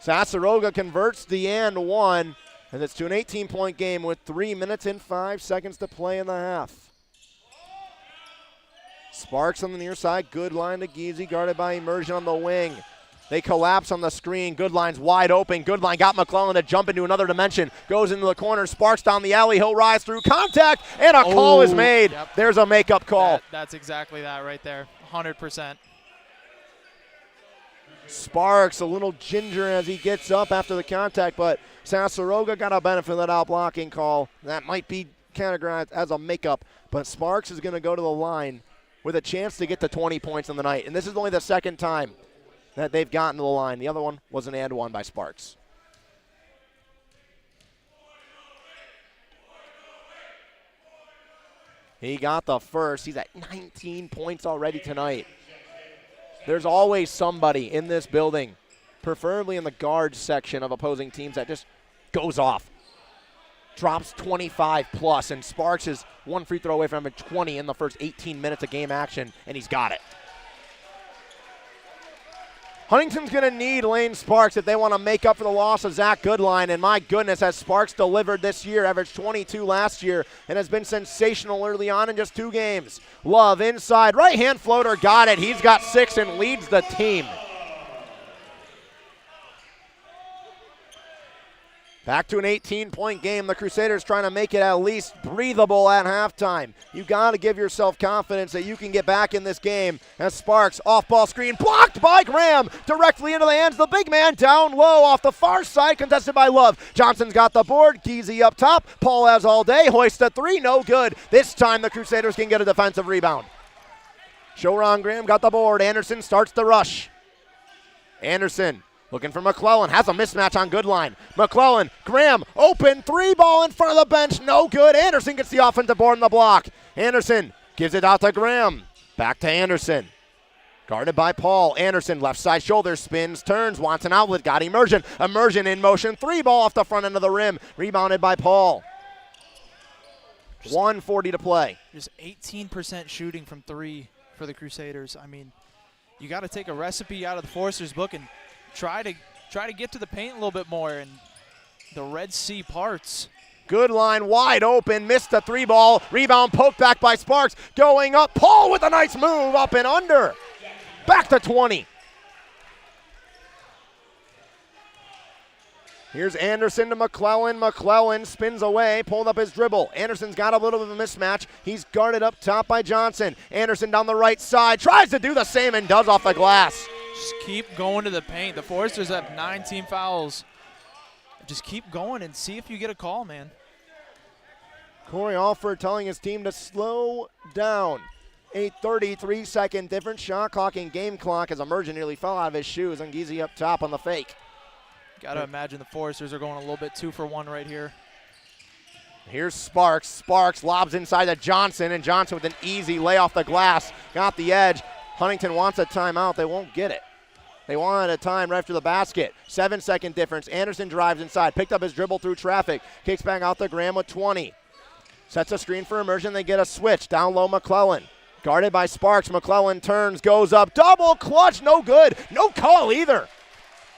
Sasaroga converts the and one, and it's to an 18-point game with 3 minutes and 5 seconds to play in the half. Sparks on the near side. Good line to Giese, guarded by Immersion on the wing. They collapse on the screen. Goodline's wide open. Goodline got McClellan to jump into another dimension. Goes into the corner. Sparks down the alley. He'll rise through contact, and a call is made. Yep. There's a makeup call. That's exactly that right there. 100%. Sparks a little ginger as he gets up after the contact, but Sasaroga got a benefit of that out-blocking call. That might be categorized as a makeup, but Sparks is going to go to the line with a chance to get to 20 points on the night, and this is only the second time that they've gotten to the line. The other one was an and one by Sparks. He got the first. He's at 19 points already tonight. There's always somebody in this building, preferably in the guard section of opposing teams, that just goes off. Drops 25 plus, and Sparks is 1 free throw away from him at 20 in the first 18 minutes of game action, and he's got it. Huntington's going to need Lane Sparks if they want to make up for the loss of Zach Goodline, and my goodness, has Sparks delivered this year, averaged 22 last year, and has been sensational early on in just 2 games. Love inside, right-hand floater, got it. He's got 6 and leads the team. Back to an 18-point game. The Crusaders trying to make it at least breathable at halftime. You got to give yourself confidence that you can get back in this game. As Sparks, off-ball screen, blocked by Graham, directly into the hands of the big man, down low off the far side, contested by Love. Johnson's got the board, Giese up top, Paul has all day, hoist a 3, no good. This time the Crusaders can get a defensive rebound. Shoron Graham got the board. Anderson starts the rush. Anderson looking for McClellan, has a mismatch on Goodline. McClellan, Graham, open, 3-ball in front of the bench, no good. Anderson gets the offensive board in the block. Anderson gives it out to Graham. Back to Anderson. Guarded by Paul. Anderson, left side shoulder, spins, turns, wants an outlet, got Immersion. Immersion in motion, 3-ball off the front end of the rim. Rebounded by Paul. 1:40 to play. Just 18% shooting from 3 for the Crusaders. I mean, you got to take a recipe out of the Foresters book and try to get to the paint a little bit more, and the Red Sea parts. Goodline wide open, missed the 3-ball. Rebound poked back by Sparks. Going up, Paul with a nice move, up and under. Back to 20. Here's Anderson to McClellan. McClellan spins away, pulled up his dribble. Anderson's got a little bit of a mismatch. He's guarded up top by Johnson. Anderson down the right side, tries to do the same and does off the glass. Just keep going to the paint. The Foresters have 9 team fouls. Just keep going and see if you get a call, man. Corey Alford telling his team to slow down. A 33-second difference. Shot clock and game clock as Immersion nearly fell out of his shoes, and Giese up top on the fake. Got to imagine the Foresters are going a little bit 2 for 1 right here. Here's Sparks. Sparks lobs inside to Johnson, and Johnson with an easy lay off the glass. Got the edge. Huntington wants a timeout. They won't get it. They wanted a time right after the basket. 7-second difference. Anderson drives inside. Picked up his dribble through traffic. Kicks back out to Graham with 20. Sets a screen for Immersion. They get a switch. Down low, McClellan. Guarded by Sparks. McClellan turns, goes up. Double clutch. No good. No call either.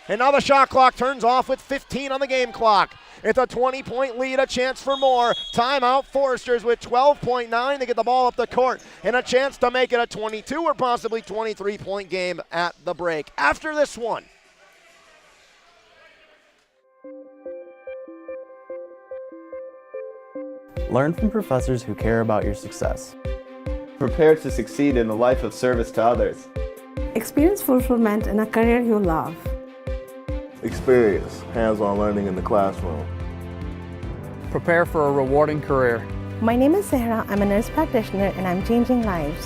And now the shot clock turns off with 15 on the game clock. It's a 20-point lead, a chance for more. Timeout, Foresters with 12.9 to get the ball up the court, and a chance to make it a 22 or possibly 23-point game at the break. After this one. Learn from professors who care about your success. Prepare to succeed in a life of service to others. Experience fulfillment in a career you love. Experience hands-on learning in the classroom. Prepare for a rewarding career. My name is Sahara. I'm a nurse practitioner and I'm changing lives.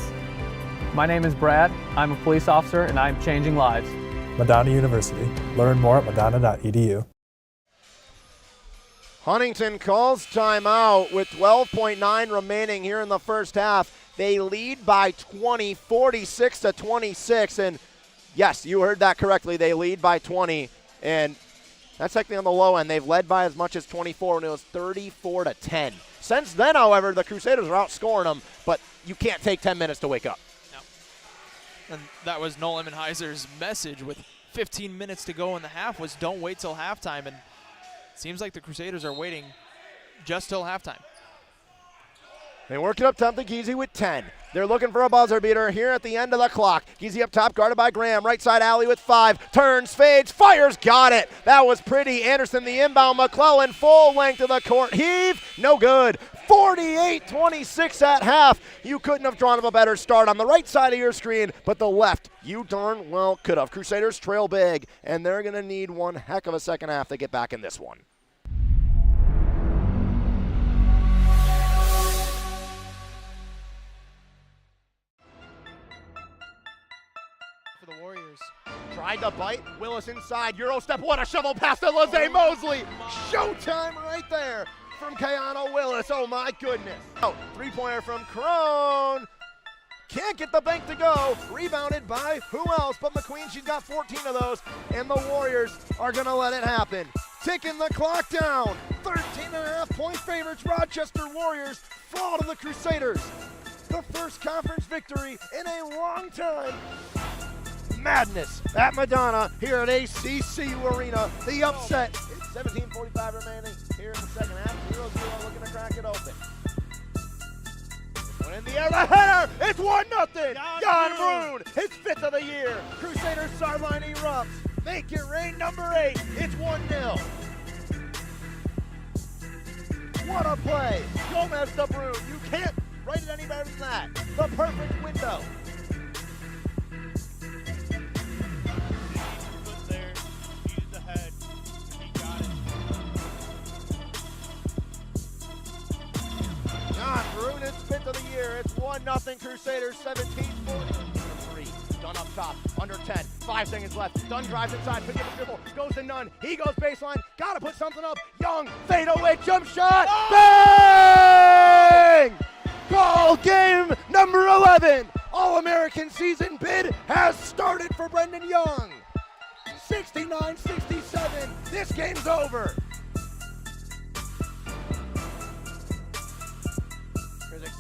My name is Brad. I'm a police officer and I'm changing lives. Madonna University. Learn more at madonna.edu. Huntington calls timeout with 12.9 remaining here in the first half. They lead by 20, 46-26. And yes, you heard that correctly. They lead by 20. And that's technically on the low end. They've led by as much as 24, and it was 34-10. Since then, however, the Crusaders are outscoring them, but you can't take 10 minutes to wake up. No. And that was Noel Emmenheiser's message with 15 minutes to go in the half was don't wait till halftime. And it seems like the Crusaders are waiting just till halftime. They work it up top to Giese with 10. They're looking for a buzzer beater here at the end of the clock. Giese up top, guarded by Graham. Right side alley with 5. Turns, fades, fires, got it. That was pretty. Anderson, the inbound. McClellan, full length of the court. Heave, no good. 48-26 at half. You couldn't have drawn up a better start on the right side of your screen, but the left, you darn well could have. Crusaders trail big, and they're going to need one heck of a second half to get back in this one. The Warriors. Tried to bite. Willis inside. Euro step. What a shovel pass to Lizzie Mosley. Showtime right there from Kayano Willis. Oh, my goodness. Oh, three-pointer from Crone. Can't get the bank to go. Rebounded by who else but McQueen. She's got 14 of those. And the Warriors are going to let it happen. Ticking the clock down. 13.5-point favorites. Rochester Warriors fall to the Crusaders. The first conference victory in a long time. Madness at Madonna here at ACC Arena. The upset. 17:45 remaining here in the second half. 0-0 looking to crack it open. One in the air, the header. It's 1-0. Jan Brun, his 5th of the year. Crusaders sideline erupts. Make it rain, number 8. It's 1-0. What a play. Gomez to Brun. You can't write it any better than that. The perfect window. John Brun is 5th of the year. It's 1-0 Crusaders, 17-43. Dunn up top, under 10, 5 seconds left. Dunn drives inside, could get a dribble, goes to Nunn. He goes baseline, gotta put something up. Young, fadeaway jump shot, bang! Goal game number 11. All-American season bid has started for Brendan Young. 69-67, this game's over.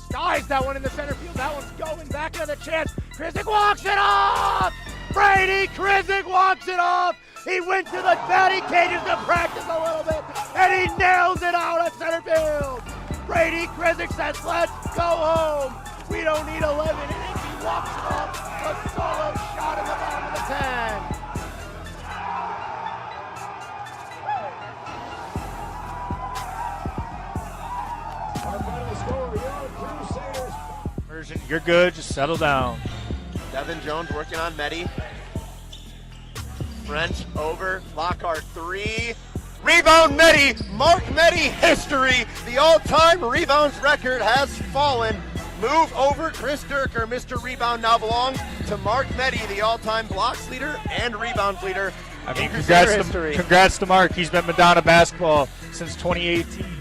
Skies that one in the center field. That one's going back into the chance. Krizik walks it off! Brady Krizik walks it off! He went to the batting cages to practice a little bit, and he nails it out at center field. Brady Krizik says, let's go home. We don't need 11 innings. He walks it off. A solo shot in the bottom of the 10. You're good, just settle down. Devin Jones working on Medi. Brent over, Lockhart 3. Rebound Medi, Mark Medi history. The all-time rebounds record has fallen. Move over Chris Durker. Mr. Rebound now belongs to Mark Medi, the all-time blocks leader and rebounds leader in Crusader history. Congrats to Mark. He's been Madonna basketball since 2018.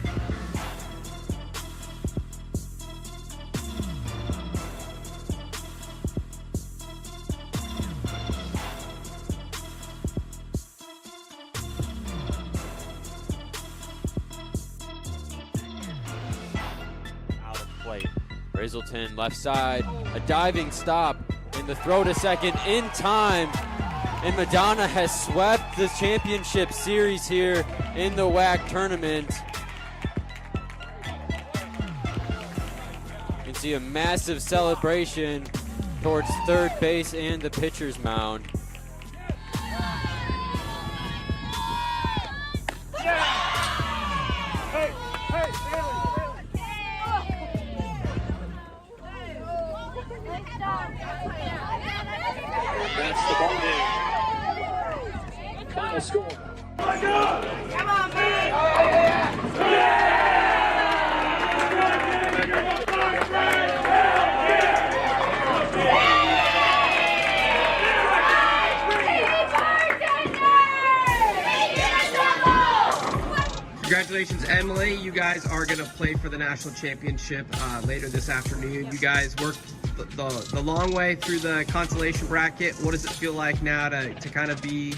Brazelton left side, a diving stop, and the throw to second in time. And Madonna has swept the championship series here in the WAC tournament. You can see a massive celebration towards third base and the pitcher's mound. That's the ball game. Final score. Come on, man! Congratulations, Emily. You guys are going to play for the national championship later this afternoon. You guys worked the long way through the consolation bracket. What does it feel like now to kind of be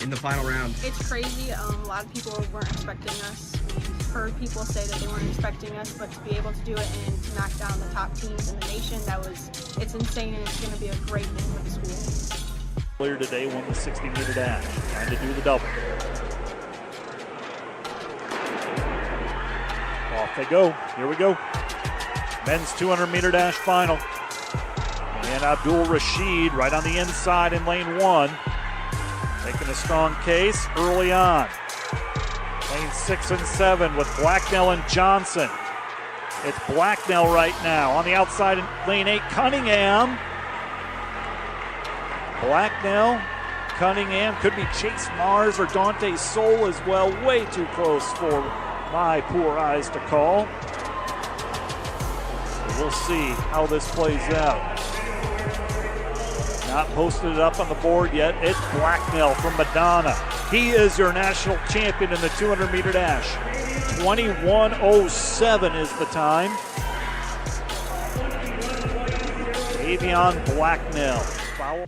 in the final round? It's crazy. A lot of people weren't expecting us. We've heard people say that they weren't expecting us, but to be able to do it and to knock down the top teams in the nation, it's insane, and it's going to be a great thing for the school. Earlier today won the 60-meter dash, trying to do the double. Off they go. Here we go. Men's 200-meter dash final. And Abdul Rashid right on the inside in lane 1. Making a strong case early on. Lane 6 and 7 with Blacknell and Johnson. It's Blacknell right now. On the outside in lane 8, Cunningham. Blacknell, Cunningham, could be Chase Mars or Dante Soul as well. Way too close for my poor eyes to call. So we'll see how this plays out. Not posted it up on the board yet. It's Blacknell from Madonna. He is your national champion in the 200-meter dash. 21:07 is the time. Avion Blacknell. Foul.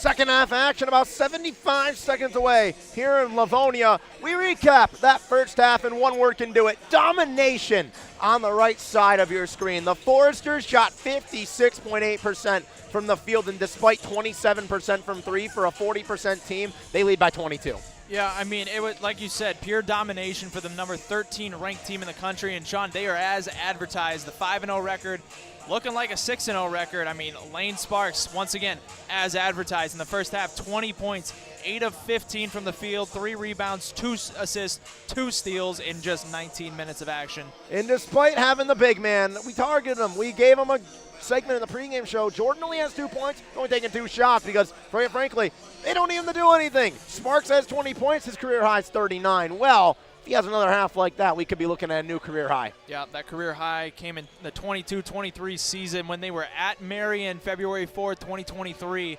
Second half action about 75 seconds away here in Livonia. We recap that first half and one word can do it. Domination on the right side of your screen. The Foresters shot 56.8% from the field, and despite 27% from three for a 40% team, they lead by 22. Yeah, I mean, it was, like you said, pure domination for the number 13 ranked team in the country. And, Sean, they are as advertised. The 5-0 record looking like a 6-0 record. I mean, Lane Sparks, once again, as advertised in the first half, 20 points, 8 of 15 from the field, 3 rebounds, 2 assists, 2 steals in just 19 minutes of action. And despite having the big man, we targeted him. We gave him a segment in the pregame show. Jordan only has 2 points, only taking 2 shots because, frankly, they don't need him to do anything. Sparks has 20 points, his career high is 39. Well, if he has another half like that, we could be looking at a new career high. Yeah, that career high came in the 22-23 season when they were at Marion February 4th, 2023.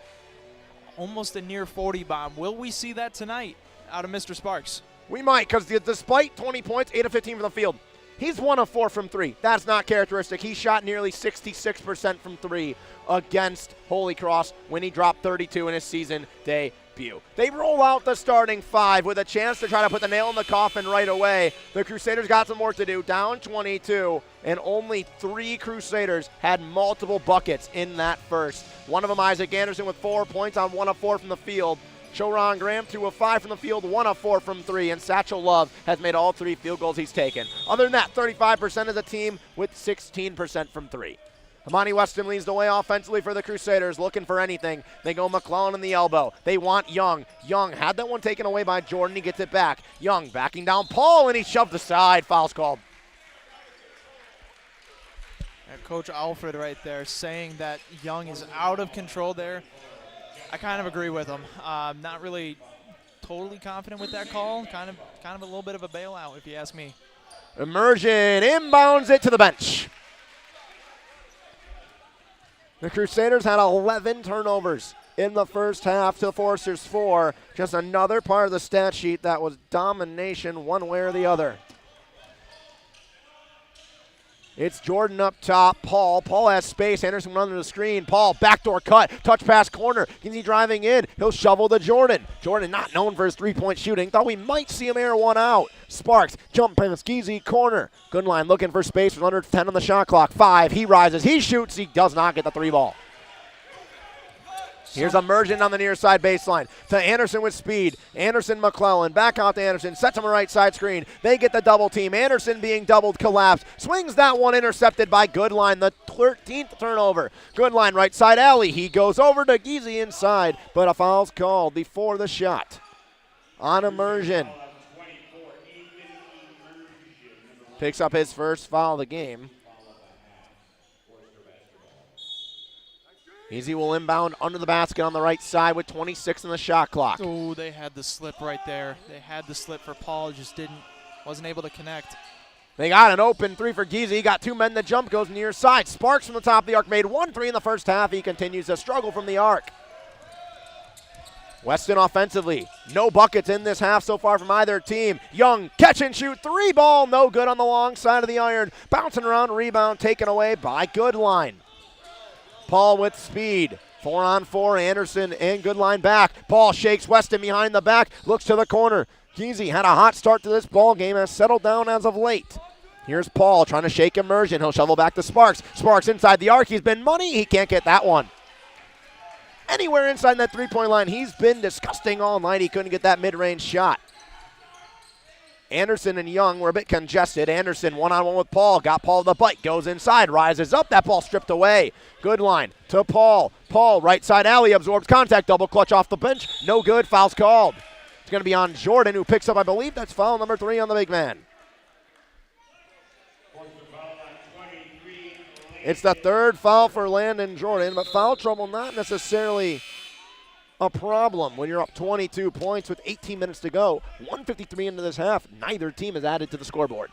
Almost a near 40 bomb. Will we see that tonight out of Mr. Sparks? We might, because despite 20 points, 8 of 15 from the field, he's 1 of 4 from 3. That's not characteristic. He shot nearly 66% from 3 against Holy Cross when he dropped 32 in his season debut. They roll out the starting 5 with a chance to try to put the nail in the coffin right away. The Crusaders got some work to do, down 22, and only 3 Crusaders had multiple buckets in that first. One of them, Isaac Anderson, with 4 points on 1 of 4 from the field. Choron Graham, 2 of 5 from the field, 1 of 4 from 3, and Satchel Love has made all 3 field goals he's taken. Other than that, 35% as a team with 16% from 3. Amani Weston leads the way offensively for the Crusaders, looking for anything. They go McClellan in the elbow. They want Young. Young had that one taken away by Jordan. He gets it back. Young backing down Paul, and he shoved aside. Foul's called. Coach Alfred right there saying that Young is out of control there. I kind of agree with him. Not really totally confident with that call. Kind of a little bit of a bailout, if you ask me. Immersion inbounds it to the bench. The Crusaders had 11 turnovers in the first half to the Foresters 4. Just another part of the stat sheet that was domination one way or the other. It's Jordan up top. Paul has space. Anderson under the screen. Paul, backdoor cut. Touch pass corner. Is he driving in? He'll shovel to Jordan. Jordan not known for his three-point shooting. Thought we might see him air one out. Sparks, jump pass, Geezy, corner. Goodline looking for space with under 10 on the shot clock. 5, he rises. He shoots. He does not get the 3 ball. Here's Immersion on the near side baseline to Anderson with speed. Anderson, McClellan, back out to Anderson, sets him a right side screen. They get the double team. Anderson being doubled, collapsed. Swings that one, intercepted by Goodline, the 13th turnover. Goodline, right side alley. He goes over to Geezy inside, but a foul's called before the shot on Immersion. Picks up his first foul of the game. Easy will inbound under the basket on the right side with 26 in the shot clock. Oh, they had the slip right there. They had the slip for Paul, just wasn't able to connect. They got an open 3 for Geezy. He got 2 men. The jump goes near side. Sparks from the top of the arc made 1 3 in the first half. He continues to struggle from the arc. Weston offensively. No buckets in this half so far from either team. Young, catch and shoot, 3 ball. No good on the long side of the iron. Bouncing around, rebound taken away by Goodline. Paul with speed. 4-on-4, Anderson and Goodline back. Paul shakes Weston behind the back, looks to the corner. Geezy had a hot start to this ball game, has settled down as of late. Here's Paul trying to shake Immersion. He'll shovel back to Sparks. Sparks inside the arc. He's been money. He can't get that one. Anywhere inside that three-point line, he's been disgusting all night. He couldn't get that mid-range shot. Anderson and Young were a bit congested. Anderson one-on-one with Paul. Got Paul the butt. Goes inside. Rises up. That ball stripped away. Goodline to Paul. Paul, right side alley. Absorbs contact. Double clutch off the bench. No good. Foul's called. It's going to be on Jordan, who picks up, I believe, that's foul number 3 on the big man. It's the 3rd foul for Landon Jordan, but foul trouble not necessarily a problem when you're up 22 points with 18 minutes to go. 1:53 into this half. Neither team has added to the scoreboard.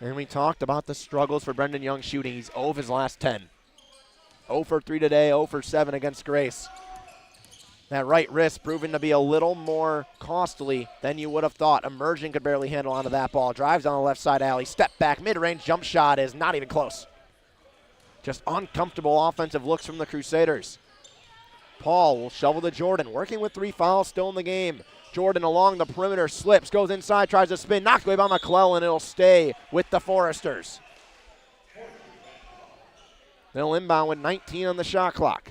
And we talked about the struggles for Brendan Young shooting. He's 0 of his last 10. 0 for 3 today, 0 for 7 against Grace. That right wrist proving to be a little more costly than you would have thought. Immersion could barely handle onto that ball. Drives on the left side alley. Step back, mid-range jump shot is not even close. Just uncomfortable offensive looks from the Crusaders. Paul will shovel to Jordan, working with 3 fouls still in the game. Jordan along the perimeter, slips, goes inside, tries to spin, knocked away by McClellan. It'll stay with the Foresters. They'll inbound with 19 on the shot clock.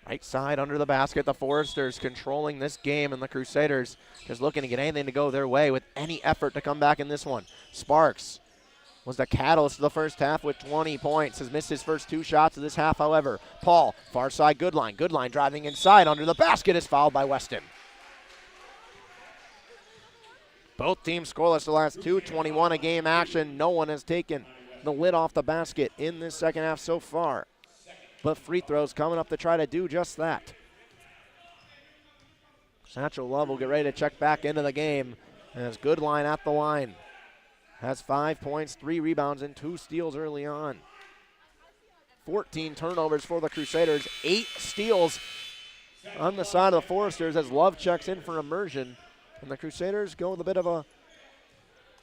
Right side under the basket, the Foresters controlling this game, and the Crusaders just looking to get anything to go their way with any effort to come back in this one. Sparks was the catalyst of the first half with 20 points. Has missed his first 2 shots of this half, however. Paul, far side, Goodline. Goodline driving inside under the basket, is fouled by Weston. Both teams scoreless the last 2, 21 a game action. No one has taken the lid off the basket in this second half so far. But free throws coming up to try to do just that. Satchel Love will get ready to check back into the game as Goodline at the line. Has 5 points, 3 rebounds, and 2 steals early on. 14 turnovers for the Crusaders, 8 steals on the side of the Foresters as Love checks in for immersion. And the Crusaders go with a bit of a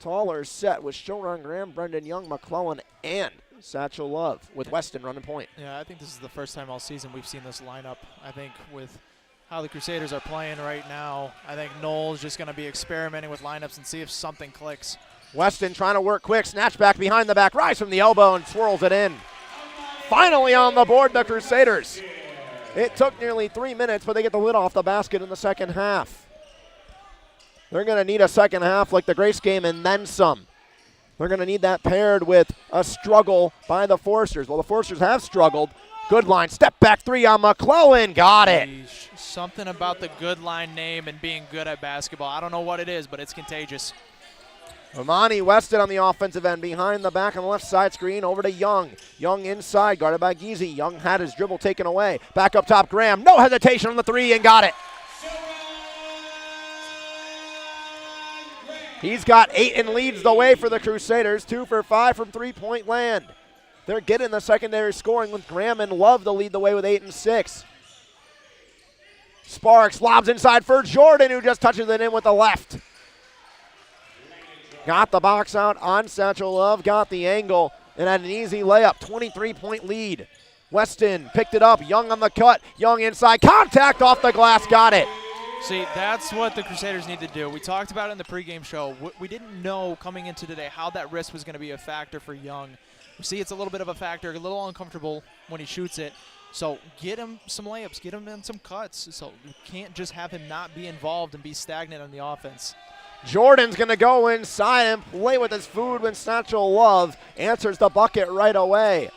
taller set with Shoron Graham, Brendan Young, McClellan, and Satchel Love with Weston running point. Yeah, I think this is the first time all season we've seen this lineup. I think with how the Crusaders are playing right now, I think Noel's just going to be experimenting with lineups and see if something clicks. Weston trying to work quick, snatch back behind the back, rise from the elbow and swirls it in. Finally on the board, the Crusaders. It took nearly 3 minutes, but they get the lid off the basket in the second half. They're going to need a second half like the Grace game and then some. They're going to need that paired with a struggle by the Foresters. Well, the Foresters have struggled. Goodline, step back 3 on McClellan. Got it. Something about the Goodline name and being good at basketball. I don't know what it is, but it's contagious. Romani Weston on the offensive end, behind the back on the left side screen, over to Young. Young inside, guarded by Geezy. Young had his dribble taken away. Back up top, Graham. No hesitation on the 3 and got it. He's got 8 and leads the way for the Crusaders. 2 for 5 from three-point land. They're getting the secondary scoring with Graham and Love to lead the way with 8 and 6. Sparks lobs inside for Jordan, who just touches it in with the left. Got the box out on Satchel Love, got the angle, and had an easy layup. 23-point lead. Weston picked it up. Young on the cut. Young inside. Contact off the glass. Got it. See, that's what the Crusaders need to do. We talked about it in the pregame show. We didn't know coming into today how that wrist was going to be a factor for Young. We see it's a little bit of a factor, a little uncomfortable when he shoots it. So get him some layups, get him in some cuts. So you can't just have him not be involved and be stagnant on the offense. Jordan's going to go inside and play with his food when Satchel Love answers the bucket right away.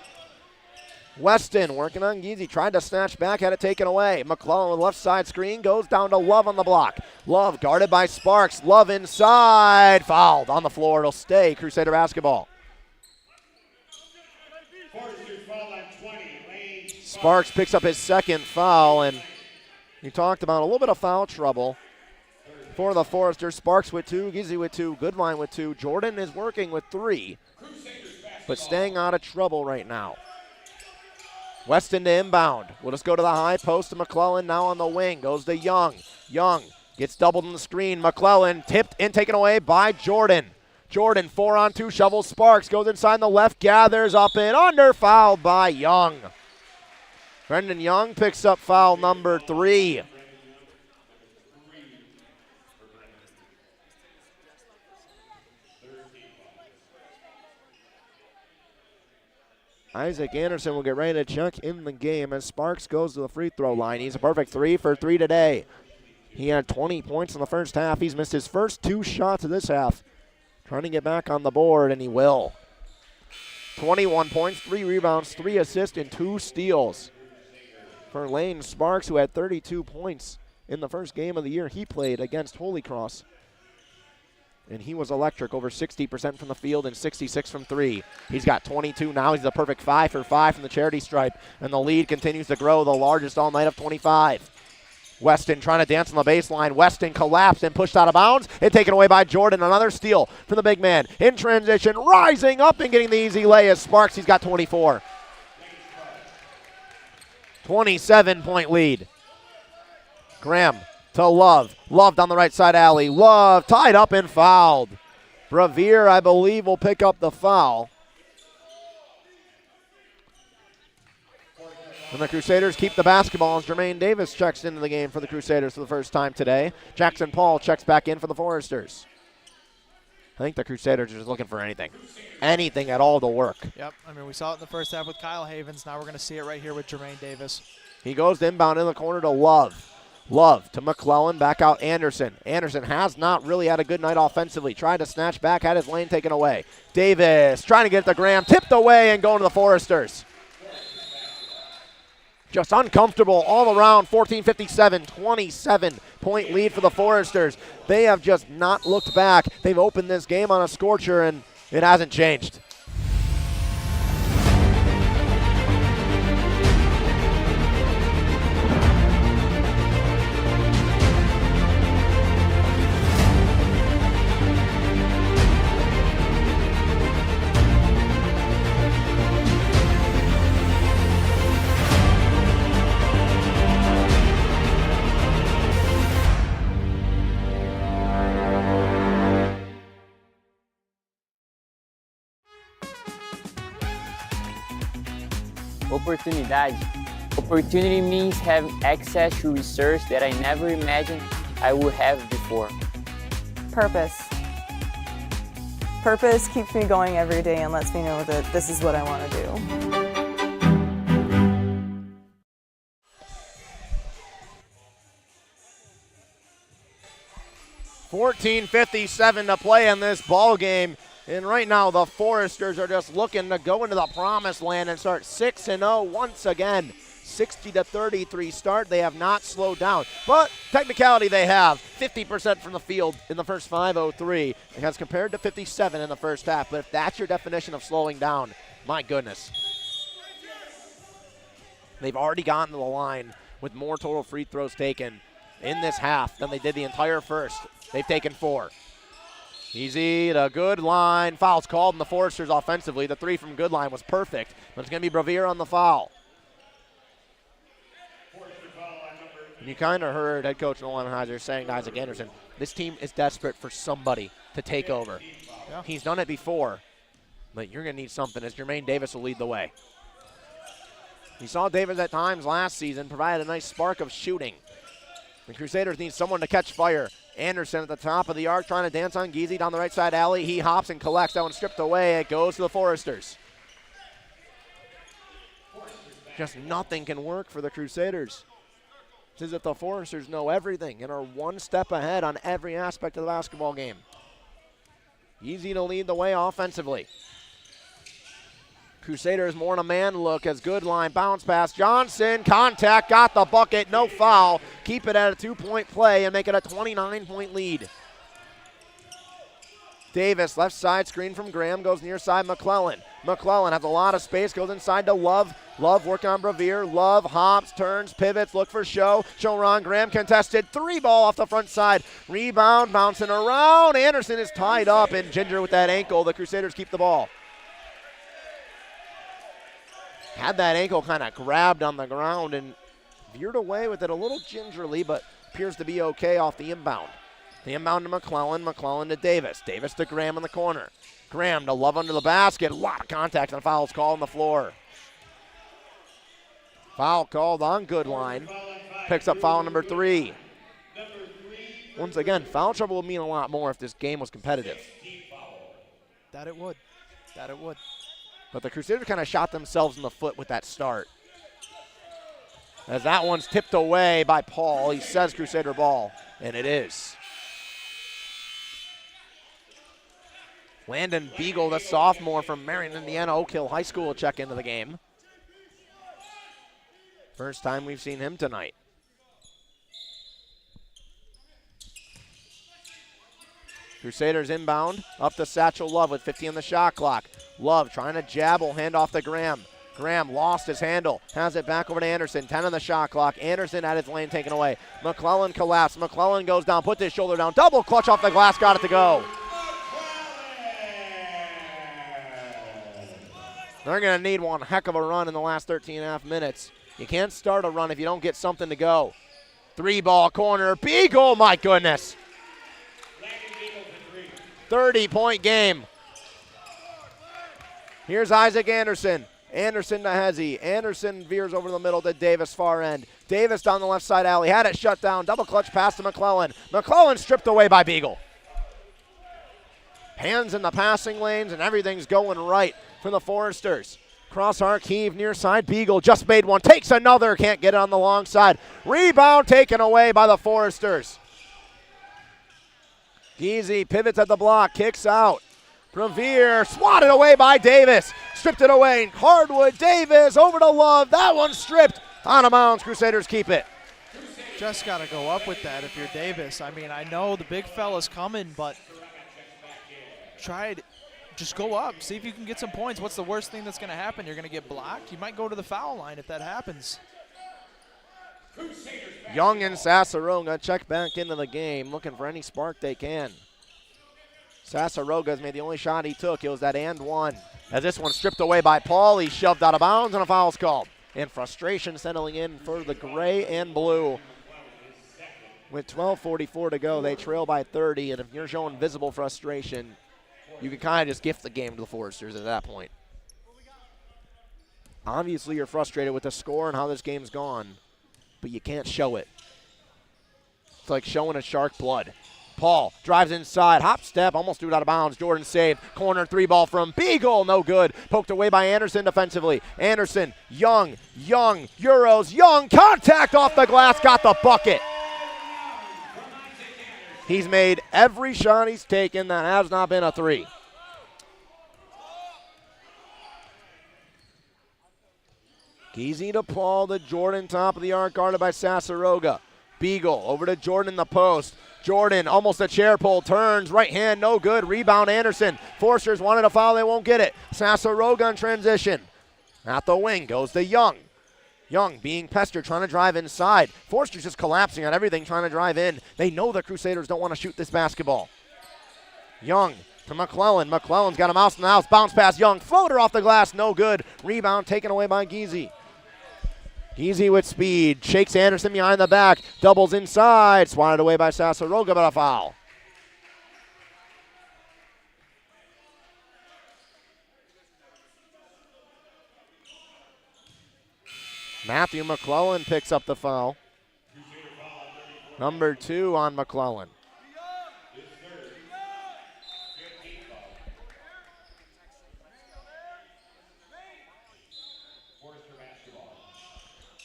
Weston working on Geezy, tried to snatch back, had it taken away. McClellan with left side screen, goes down to Love on the block. Love guarded by Sparks. Love inside, fouled on the floor. It'll stay Crusader basketball. Sparks picks up his second foul, and you talked about a little bit of foul trouble for the Foresters. Sparks with 2, Geezy with 2, Goodline with 2. Jordan is working with 3, but staying out of trouble right now. Weston to inbound. We'll just go to the high post to McClellan now on the wing. Goes to Young. Young gets doubled in the screen. McClellan tipped and taken away by Jordan. Jordan 4-on-2 shovels Sparks. Goes inside the left. Gathers up and under. Fouled by Young. Brendan Young picks up foul number 3. Isaac Anderson will get ready to check in the game as Sparks goes to the free throw line. He's a perfect 3 for 3 today. He had 20 points in the first half. He's missed his first 2 shots of this half. Trying to get back on the board, and he will. 21 points, 3 rebounds, 3 assists, and 2 steals for Lane Sparks, who had 32 points in the first game of the year he played against Holy Cross. And he was electric, over 60% from the field and 66 from 3. He's got 22 now. He's a perfect 5 for 5 from the charity stripe. And the lead continues to grow, the largest all night of 25. Weston trying to dance on the baseline. Weston collapsed and pushed out of bounds. And taken away by Jordan. Another steal from the big man. In transition, rising up and getting the easy lay as Sparks. He's got 24. 27-point lead. Graham to Love. Love down the right side alley. Love tied up and fouled. Brevier, I believe, will pick up the foul. And the Crusaders keep the basketball as Jermaine Davis checks into the game for the Crusaders for the first time today. Jackson Paul checks back in for the Foresters. I think the Crusaders are just looking for anything. Anything at all to work. Yep, I mean, we saw it in the first half with Kyle Havens. Now we're going to see it right here with Jermaine Davis. He goes to inbound in the corner to Love. Love to McClellan, back out Anderson. Anderson has not really had a good night offensively. Tried to snatch back, had his lane taken away. Davis trying to get it to Graham, tipped away and going to the Foresters. Just uncomfortable all around, 14-57, 27-point lead for the Foresters. They have just not looked back. They've opened this game on a scorcher, and it hasn't changed. Oportunidade. Opportunity means having access to research that I never imagined I would have before. Purpose. Purpose keeps me going every day and lets me know that this is what I want to do. 14:57 to play in this ball game. And right now, the Foresters are just looking to go into the promised land and start 6-0 once again. 60-33 start. They have not slowed down. But technicality they have. 50% from the field in the first 5:03 as compared to 57 in the first half. But if that's your definition of slowing down, my goodness. They've already gotten to the line with more total free throws taken in this half than they did the entire first. They've taken 4. Easy, the good line. Foul's called in the Foresters offensively. The 3 from good line was perfect, but it's going to be Brevier on the foul. You kind of heard head coach Nolan Heiser saying to Isaac Anderson, this team is desperate for somebody to take over. Yeah. He's done it before, but you're going to need something as Jermaine Davis will lead the way. You saw Davis at times last season provide a nice spark of shooting. The Crusaders need someone to catch fire. Anderson at the top of the arc trying to dance on Geezy down the right side alley. He hops and collects. That one stripped away. It goes to the Foresters. Just nothing can work for the Crusaders. It's as if the Foresters know everything and are one step ahead on every aspect of the basketball game. Easy to lead the way offensively. Crusaders more in a man look as good line. Bounce pass. Johnson, contact, got the bucket, no foul. Keep it at a 2-point play and make it a 29-point lead. Davis, left side screen from Graham, goes near side McClellan. McClellan has a lot of space, goes inside to Love. Love working on Brevier. Love hops, turns, pivots, look for Show. Show Graham contested. 3 ball off the front side. Rebound, bouncing around. Anderson is tied up, and Ginger with that ankle. The Crusaders keep the ball. Had that ankle kind of grabbed on the ground and veered away with it a little gingerly, but appears to be okay off the inbound. The inbound to McClellan, McClellan to Davis. Davis to Graham in the corner. Graham to Love under the basket. A lot of contact and fouls called on the floor. Foul called on good line. Picks up foul number 3. Once again, foul trouble would mean a lot more if this game was competitive. That it would. That it would. But the Crusaders kind of shot themselves in the foot with that start. As that one's tipped away by Paul. He says Crusader ball, and it is. Landon Beagle, the sophomore from Marion, Indiana, Oak Hill High School, will check into the game. First time we've seen him tonight. Crusaders inbound, up to Satchel Love with 50 on the shot clock. Love trying to jab, will hand off to Graham. Graham lost his handle, has it back over to Anderson, 10 on the shot clock. Anderson had his lane taken away. McClellan collapsed, McClellan goes down, put his shoulder down, double clutch off the glass, got it to go. They're gonna need one heck of a run in the last 13 and a half minutes. You can't start a run if you don't get something to go. 3 ball corner, Beagle, my goodness. 30-point game. Here's Isaac Anderson. Anderson to Hezzy. Anderson veers over the middle to Davis, far end. Davis down the left side alley. Had it shut down. Double clutch pass to McClellan. McClellan stripped away by Beagle. Hands in the passing lanes, and everything's going right for the Foresters. Cross arc heave near side. Beagle just made one. Takes another. Can't get it on the long side. Rebound taken away by the Foresters. Geezy pivots at the block. Kicks out. Revere swatted away by Davis. Stripped it away. Hardwood, Davis over to Love. That one stripped. Out of bounds. Crusaders keep it. Just got to go up with that if you're Davis. I mean, I know the big fella's coming, but just go up. See if you can get some points. What's the worst thing that's going to happen? You're going to get blocked. You might go to the foul line if that happens. Young and Sassaroga check back into the game, looking for any spark they can. Sassaroga's made the only shot he took. It was that and one. As this one stripped away by Paul, he's shoved out of bounds and a foul's called. And frustration settling in for the gray and blue. With 12:44 to go, they trail by 30, and if you're showing visible frustration, you can kind of just gift the game to the Foresters at that point. Obviously, you're frustrated with the score and how this game's gone, but you can't show it. It's like showing a shark blood. Paul drives inside, hop step, almost threw it out of bounds. Jordan saved. Corner three ball from Beagle, no good. Poked away by Anderson defensively. Anderson, Young, Euros, Young, contact off the glass, got the bucket. He's made every shot he's taken that has not been a three. Geezy to Paul to Jordan, top of the arc, guarded by Sassaroga. Beagle over to Jordan in the post. Jordan, almost a chair pull, turns, right hand, no good. Rebound, Anderson. Forsters wanted a foul, they won't get it. Sassaroga in transition. At the wing, goes to Young. Young being pestered, trying to drive inside. Forster's just collapsing on everything, trying to drive in. They know the Crusaders don't want to shoot this basketball. Young to McClellan. McClellan's got a mouse in the house. Bounce pass, Young. Floater off the glass, no good. Rebound taken away by Geezy. Geezy with speed. Shakes Anderson behind the back. Doubles inside. Swatted away by Sassaroga, but a foul. Matthew McClellan picks up the foul. Number 2 on McClellan.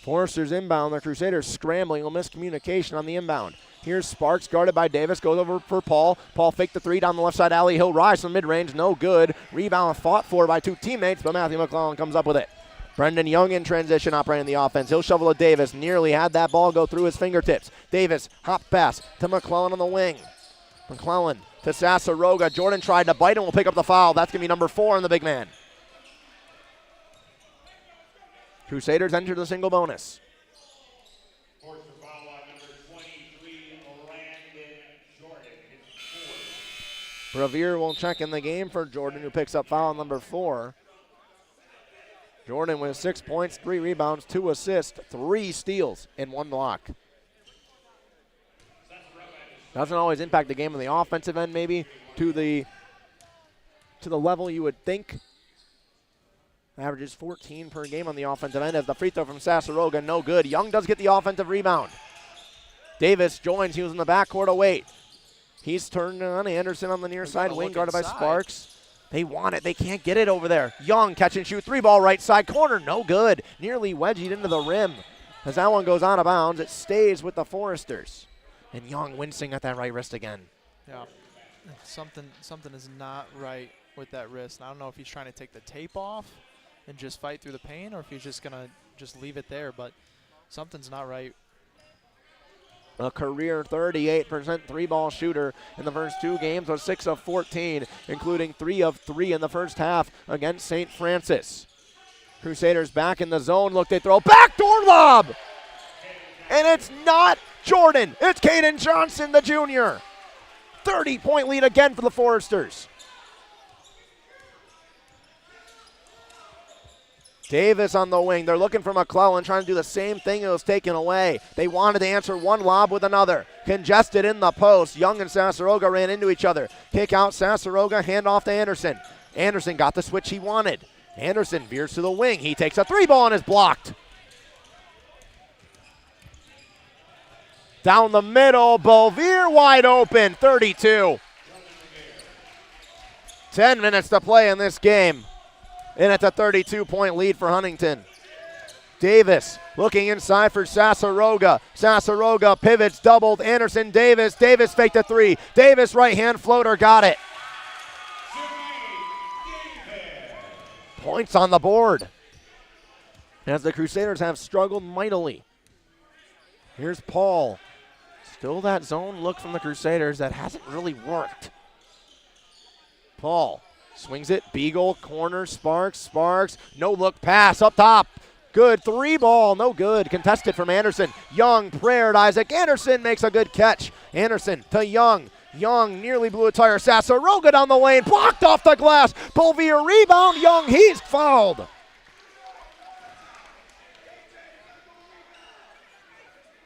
Foresters inbound. The Crusaders scrambling. A miscommunication on the inbound. Here's Sparks guarded by Davis. Goes over for Paul. Paul faked the three down the left side alley. He'll rise from mid-range. No good. Rebound fought for by two teammates, but Matthew McClellan comes up with it. Brendan Young in transition operating the offense. He'll shovel to Davis. Nearly had that ball go through his fingertips. Davis, hop pass to McClellan on the wing. McClellan to Sassaroga. Jordan tried to bite and will pick up the foul. That's going to be number 4 on the big man. Crusaders enter the single bonus. Revere will check in the game for Jordan, who picks up foul number 4. Jordan with 6 points, 3 rebounds, 2 assists, 3 steals, and 1 block. Doesn't always impact the game on the offensive end, maybe to the level you would think. Averages 14 per game on the offensive end as the free throw from Sassaroga, no good. Young does get the offensive rebound. Davis joins, he was in the backcourt to wait. He's turned on Anderson on the near side wing, guarded by Sparks. They want it, they can't get it over there. Young catch and shoot, 3-ball right side corner, no good. Nearly wedged into the rim. As that one goes out of bounds, it stays with the Foresters. And Young wincing at that right wrist again. Yeah, something is not right with that wrist. I don't know if he's trying to take the tape off and just fight through the pain, or if he's just gonna just leave it there, but something's not right. A career 38% 3-ball shooter in the first 2 games, was 6 of 14, including 3 of 3 in the first half against St. Francis. Crusaders back in the zone, look, they throw, backdoor lob! And it's not Jordan, it's Caden Johnson, the junior. 30-point lead again for the Foresters. Davis on the wing. They're looking for McClellan, trying to do the same thing. It was taken away. They wanted to answer one lob with another. Congested in the post. Young and Sassaroga ran into each other. Kick out Sassaroga, hand off to Anderson. Anderson got the switch he wanted. Anderson veers to the wing. He takes a three ball and is blocked. Down the middle, Bouvier wide open, 32. 10 minutes to play in this game. And it's a 32-point lead for Huntington. Davis looking inside for Sassaroga. Sassaroga pivots, doubled. Anderson, Davis. Davis faked a three. Davis right-hand floater, got it. Points on the board as the Crusaders have struggled mightily. Here's Paul. Still that zone look from the Crusaders that hasn't really worked. Paul swings it, Beagle, corner, Sparks, no look pass up top. Good three ball, no good. Contested from Anderson. Young, Prayer, Isaac. Anderson makes a good catch. Anderson to Young. Young nearly blew a tire. Sassaroga down the lane, blocked off the glass. Bouvier rebound, Young, he's fouled.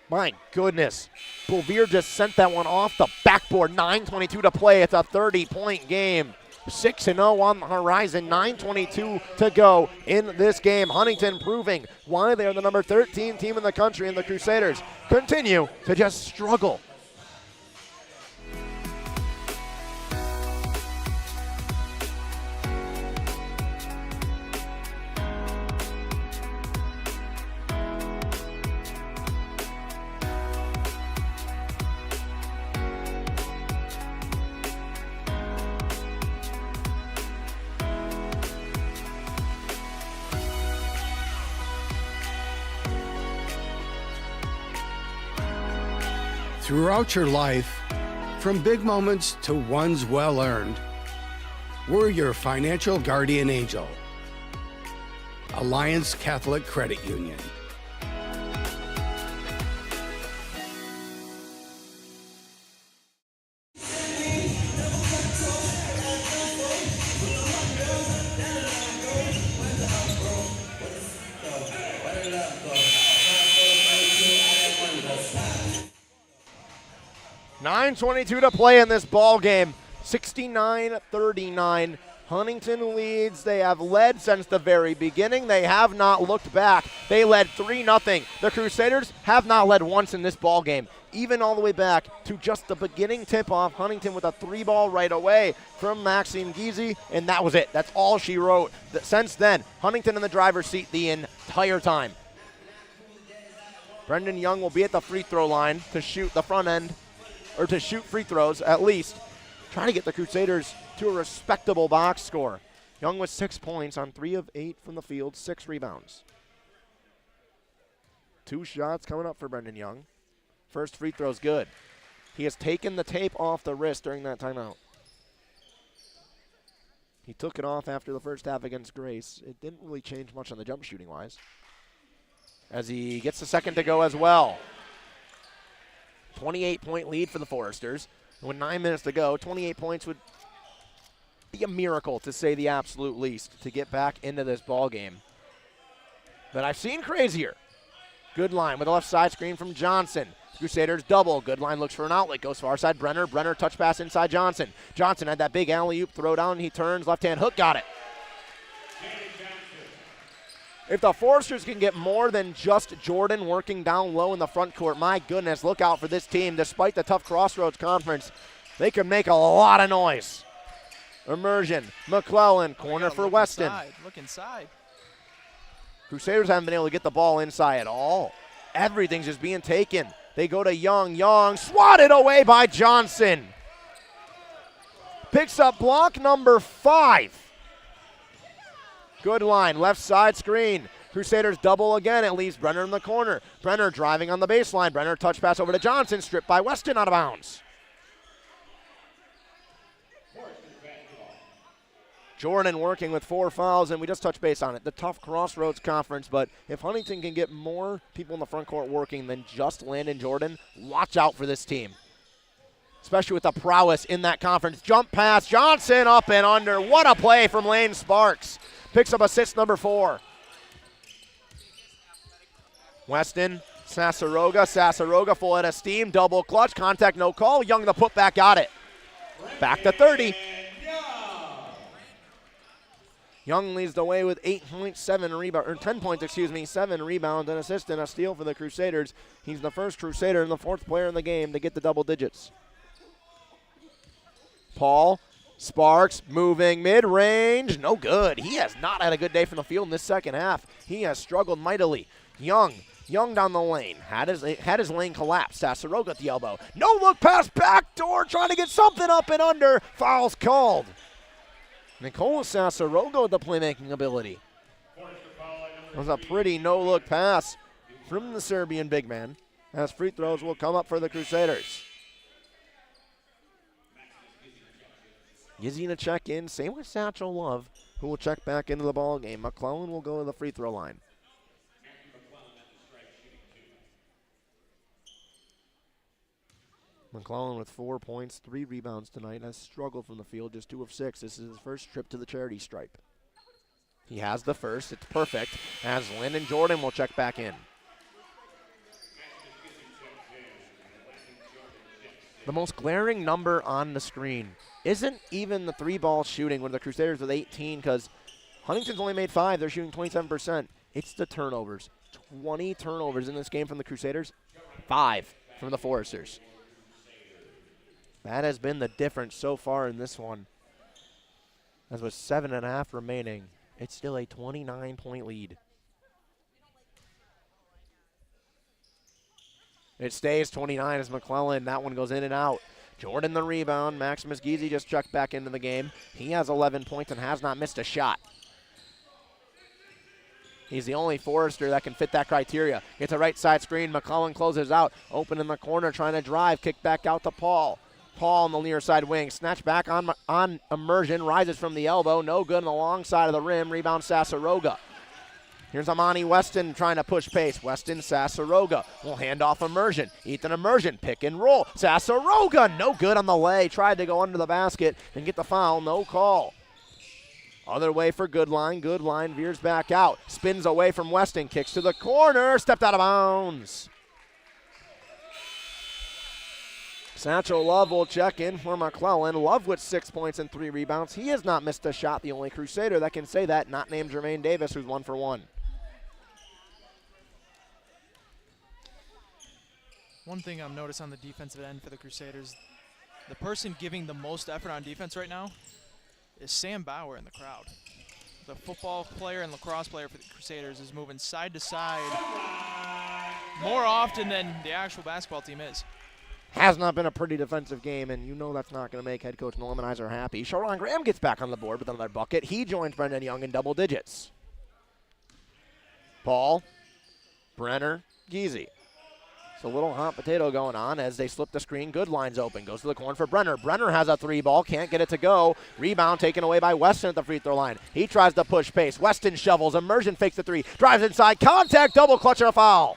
My goodness. Bouvier just sent that one off the backboard. 9:22 to play. It's a 30-point game. 6-0 on the horizon. 9:22 to go in this game. Huntington proving why they are the number 13 team in the country, and the Crusaders continue to just struggle. Throughout your life, from big moments to ones well-earned, we're your financial guardian angel. Alliance Catholic Credit Union. .22 to play in this ball game. 69-39. Huntington leads. They have led since the very beginning. They have not looked back. They led 3-0. The Crusaders have not led once in this ball game, even all the way back to just the beginning tip-off. Huntington with a three ball right away from Maxine Giese, and that was it. That's all she wrote. Since then, Huntington in the driver's seat the entire time. Brendan Young will be at the free throw line to shoot the front end, or to shoot free throws at least, trying to get the Crusaders to a respectable box score. Young with 6 points on 3 of 8 from the field, 6 rebounds. 2 shots coming up for Brendan Young. First free throw's good. He has taken the tape off the wrist during that timeout. He took it off after the first half against Grace. It didn't really change much on the jump shooting wise, as he gets the second to go as well. 28-point lead for the Foresters. With 9 minutes to go, 28 points would be a miracle, to say the absolute least, to get back into this ball game. But I've seen crazier. Good line with a left side screen from Johnson. Crusaders double. Good line looks for an outlet. Goes far side Brenner. Brenner touch pass inside Johnson. Johnson had that big alley-oop throw down. He turns. Left-hand hook. Got it. If the Foresters can get more than just Jordan working down low in the front court, my goodness, look out for this team. Despite the tough Crossroads Conference, they could make a lot of noise. Immersion. McClellan. Corner for Weston. Look inside. Crusaders haven't been able to get the ball inside at all. Everything's just being taken. They go to Young. Young swatted away by Johnson. Picks up block number 5. Good line, left side screen. Crusaders double again. It leaves Brenner in the corner. Brenner driving on the baseline. Brenner touch pass over to Johnson. Stripped by Weston, out of bounds. Jordan working with 4 fouls, and we just touched base on it. The tough Crossroads Conference, but if Huntington can get more people in the front court working than just Landon Jordan, watch out for this team, especially with the prowess in that conference. Jump pass, Johnson up and under. What a play from Lane Sparks. Picks up assist number 4. Weston, Sasaroga full head of steam, double clutch, contact, no call. Young the putback, got it. Back to 30. Young leads the way with 8.7 rebound, or 10 points, 7 rebounds, and assist and a steal for the Crusaders. He's the first Crusader and the 4th player in the game to get the double digits. Paul, Sparks, moving mid-range, no good. He has not had a good day from the field in this second half. He has struggled mightily. Young down the lane, had his lane collapse. Sasaroga at the elbow. No look pass, backdoor, trying to get something up and under. Foul's called. Nicola Sasaroga with the playmaking ability. It was a pretty no-look pass from the Serbian big man, as free throws will come up for the Crusaders. Gizzy to check in, same with Satchel Love, who will check back into the ball game. McClellan will go to the free throw line. McClellan with 4 points, 3 rebounds tonight, has struggled from the field, just 2 of 6. This is his first trip to the charity stripe. He has the first, it's perfect, as Landon Jordan will check back in. The most glaring number on the screen isn't even the 3-ball shooting, where the Crusaders with 18, because Huntington's only made 5, they're shooting 27%. It's the turnovers. 20 turnovers in this game from the Crusaders, 5 from the Foresters. That has been the difference so far in this one. As with 7.5 remaining, it's still a 29-point lead. It stays 29 as McClellan. That one goes in and out. Jordan the rebound. Maximus Gizzi just checked back into the game. He has 11 points and has not missed a shot. He's the only Forester that can fit that criteria. Gets a right side screen. McClellan closes out. Open in the corner, trying to drive. Kick back out to Paul. Paul on the near side wing. Snatch back on immersion. Rises from the elbow. No good on the long side of the rim. Rebound Sasaroga. Here's Amani Weston trying to push pace. Weston, Sasaroga will hand off Immersion. Ethan Immersion, pick and roll. Sasaroga, no good on the lay. Tried to go under the basket and get the foul, no call. Other way for Goodline. Goodline veers back out. Spins away from Weston, kicks to the corner, stepped out of bounds. Satchel Love will check in for McClellan. Love with 6 points and 3 rebounds. He has not missed a shot, the only Crusader that can say that, not named Jermaine Davis, who's 1 for 1. One thing I've noticed on the defensive end for the Crusaders, the person giving the most effort on defense right now is Sam Bauer in the crowd. The football player and lacrosse player for the Crusaders is moving side to side more often than the actual basketball team is. Has not been a pretty defensive game, and you know that's not going to make head coach Normanizer happy. Sharon Graham gets back on the board with another bucket. He joins Brendan Young in double digits. Paul, Brenner, Geezy. It's a little hot potato going on as they slip the screen. Goodline's open. Goes to the corner for Brenner. Brenner has a 3-ball. Can't get it to go. Rebound taken away by Weston at the free throw line. He tries to push pace. Weston shovels. Immersion fakes the 3. Drives inside. Contact. Double clutch and a foul.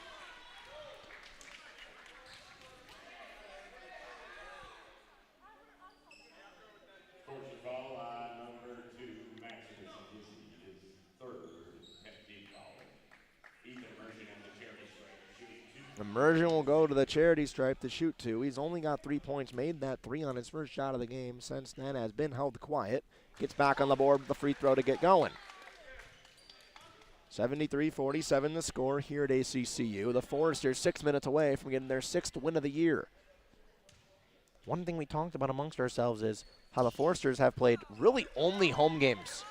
Immersion will go to the charity stripe to shoot 2. He's only got 3 points, made that 3 on his first shot of the game. Since then has been held quiet. Gets back on the board with the free throw to get going. 73-47 the score here at ACCU. The Foresters 6 minutes away from getting their 6th win of the year. One thing we talked about amongst ourselves is how the Foresters have played really only home games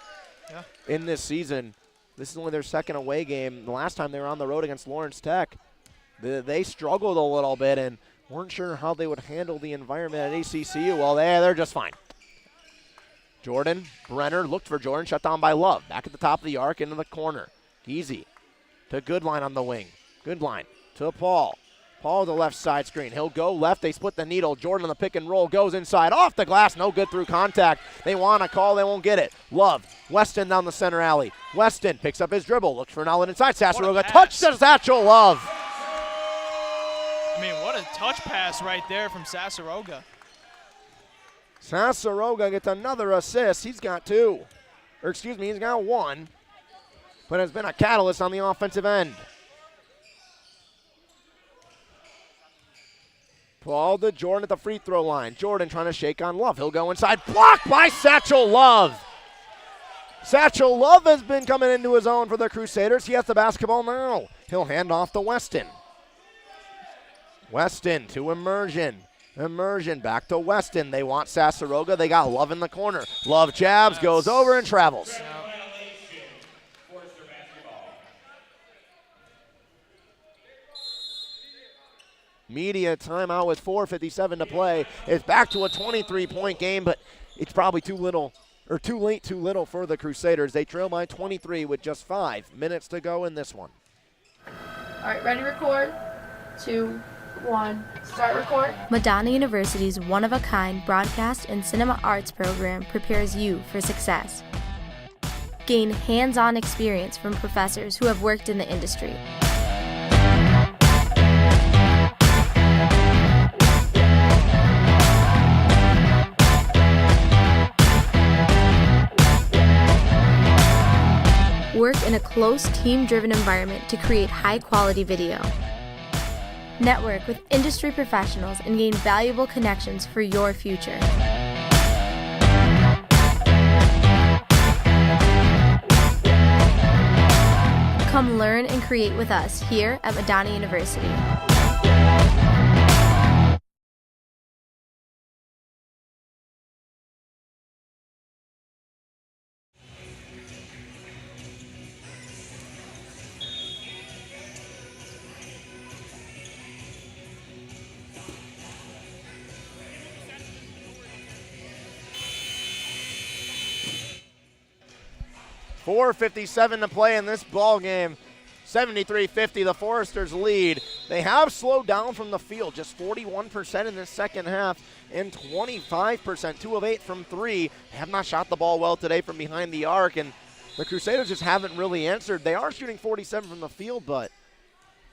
in this season. This is only their 2nd away game. The last time they were on the road against Lawrence Tech, they struggled a little bit and weren't sure how they would handle the environment at ACCU. Well, they're just fine. Jordan, Brenner looked for Jordan, shut down by Love. Back at the top of the arc, into the corner. Easy to Goodline on the wing. Goodline to Paul. Paul the left side screen. He'll go left. They split the needle. Jordan on the pick and roll goes inside. Off the glass. No good through contact. They want a call. They won't get it. Love. Weston down the center alley. Weston picks up his dribble. Looks for an outlet inside. Sasaroga. Touch to Satchel Love. I mean, what a touch pass right there from Sasaroga. Sasaroga gets another assist. He's got 2. Or excuse me, he's got 1. But has been a catalyst on the offensive end. Ball to Jordan at the free throw line. Jordan trying to shake on Love. He'll go inside. Blocked by Satchel Love. Satchel Love has been coming into his own for the Crusaders. He has the basketball now. He'll hand off to Weston. Weston to Immersion. Immersion back to Weston. They want Sasaroga. They got Love in the corner. Love jabs, goes over and travels. Media timeout with 4:57 to play. It's back to a 23-point game, but it's probably too little, or too late, too little for the Crusaders. They trail by 23 with just 5 minutes to go in this one. All right, ready, record. 2, 1, start record. Madonna University's one-of-a-kind broadcast and cinema arts program prepares you for success. Gain hands-on experience from professors who have worked in the industry. Work in a close, team-driven environment to create high-quality video. Network with industry professionals and gain valuable connections for your future. Come learn and create with us here at Madonna University. .457 to play in this ball game. 73-50, the Foresters lead. They have slowed down from the field, just 41% in this second half and 25%, 2 of 8 from 3. They have not shot the ball well today from behind the arc, and the Crusaders just haven't really answered. They are shooting 47 from the field, but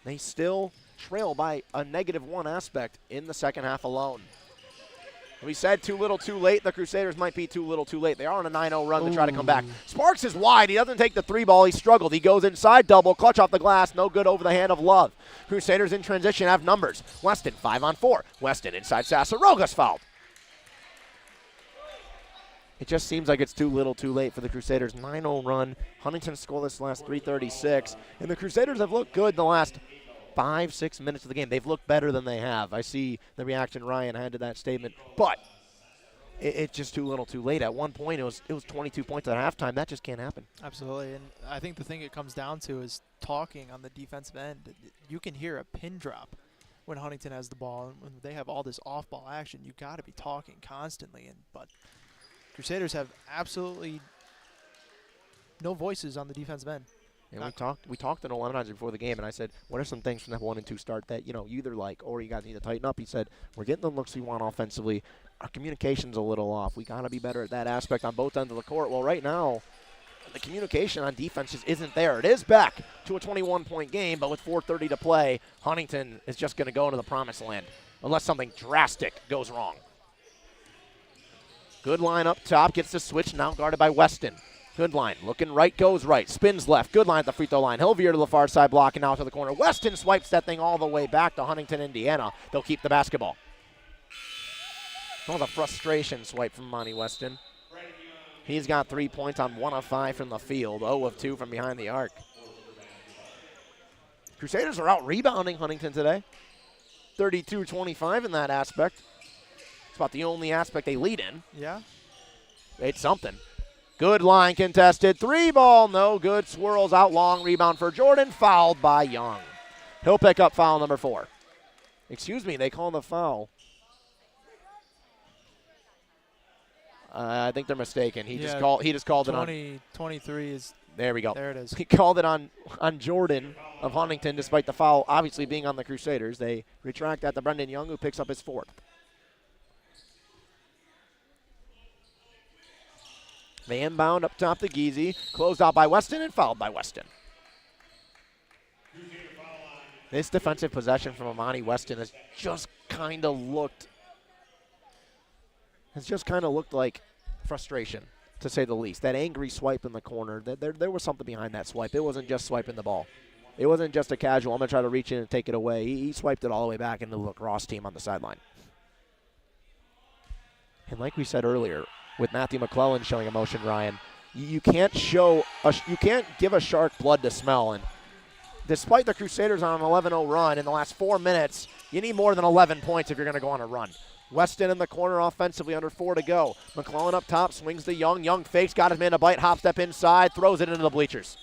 they still trail by a -1 aspect in the second half alone. We said too little too late. The Crusaders might be too little too late. They are on a 9-0 run to try to come back. Sparks is wide. He doesn't take the 3 ball. He struggled. He goes inside, double, clutch off the glass. No good over the hand of Love. Crusaders in transition have numbers. Weston 5-on-4. Weston inside Sasaroga's fouled. It just seems like it's too little too late for the Crusaders. 9-0 run. Huntington scoreless last 3:36. And the Crusaders have looked good the last 5-6 minutes of the game. They've looked better than they have. I see the reaction Ryan had to that statement, but it's just too little too late. At one point, it was 22 points at halftime. That just can't happen. Absolutely, and I think the thing it comes down to is talking on the defensive end. You can hear a pin drop when Huntington has the ball, and when they have all this off-ball action, you got to be talking constantly. But Crusaders have absolutely no voices on the defensive end. And we talked to Nolan Hunter before the game, and I said, what are some things from that 1 and 2 start that, you either like or you guys need to tighten up? He said, we're getting the looks we want offensively. Our communication's a little off. We got to be better at that aspect on both ends of the court. Well, right now, the communication on defense just isn't there. It is back to a 21-point game, but with 4:30 to play, Huntington is just going to go into the promised land unless something drastic goes wrong. Good line up top, gets the switch, now guarded by Weston. Good line, looking right, goes right, spins left. Good line at the free throw line. He'll veer to the far side block and out to the corner. Weston swipes that thing all the way back to Huntington, Indiana. They'll keep the basketball. Oh, the frustration swipe from Monty Weston. He's got 3 points on 1 of 5 from the field, 0 of 2 from behind the arc. Crusaders are out rebounding Huntington today. 32-25 in that aspect. It's about the only aspect they lead in. Yeah. It's something. Good line contested. 3 ball, no good. Swirls out long. Rebound for Jordan. Fouled by Young. He'll pick up foul number 4. Excuse me, they call the foul. I think they're mistaken. He just called it on. 23 is. There we go. There it is. He called it on Jordan of Huntington, despite the foul obviously being on the Crusaders. They retract that to Brendan Young, who picks up his 4th. They inbound up top to Geezy. Closed out by Weston and fouled by Weston. This defensive possession from Amani Weston has just kind of looked like frustration, to say the least. That angry swipe in the corner, there was something behind that swipe. It wasn't just swiping the ball. It wasn't just a casual, I'm going to try to reach in and take it away. He swiped it all the way back into the lacrosse team on the sideline. And like we said earlier, with Matthew McClellan showing emotion, Ryan, you can't give a shark blood to smell. And despite the Crusaders on an 11-0 run in the last 4 minutes, you need more than 11 points if you're going to go on a run. Weston in the corner offensively, under 4 to go. McClellan up top, swings to Young. Young fakes, got his man a bite, hop step inside, throws it into the bleachers.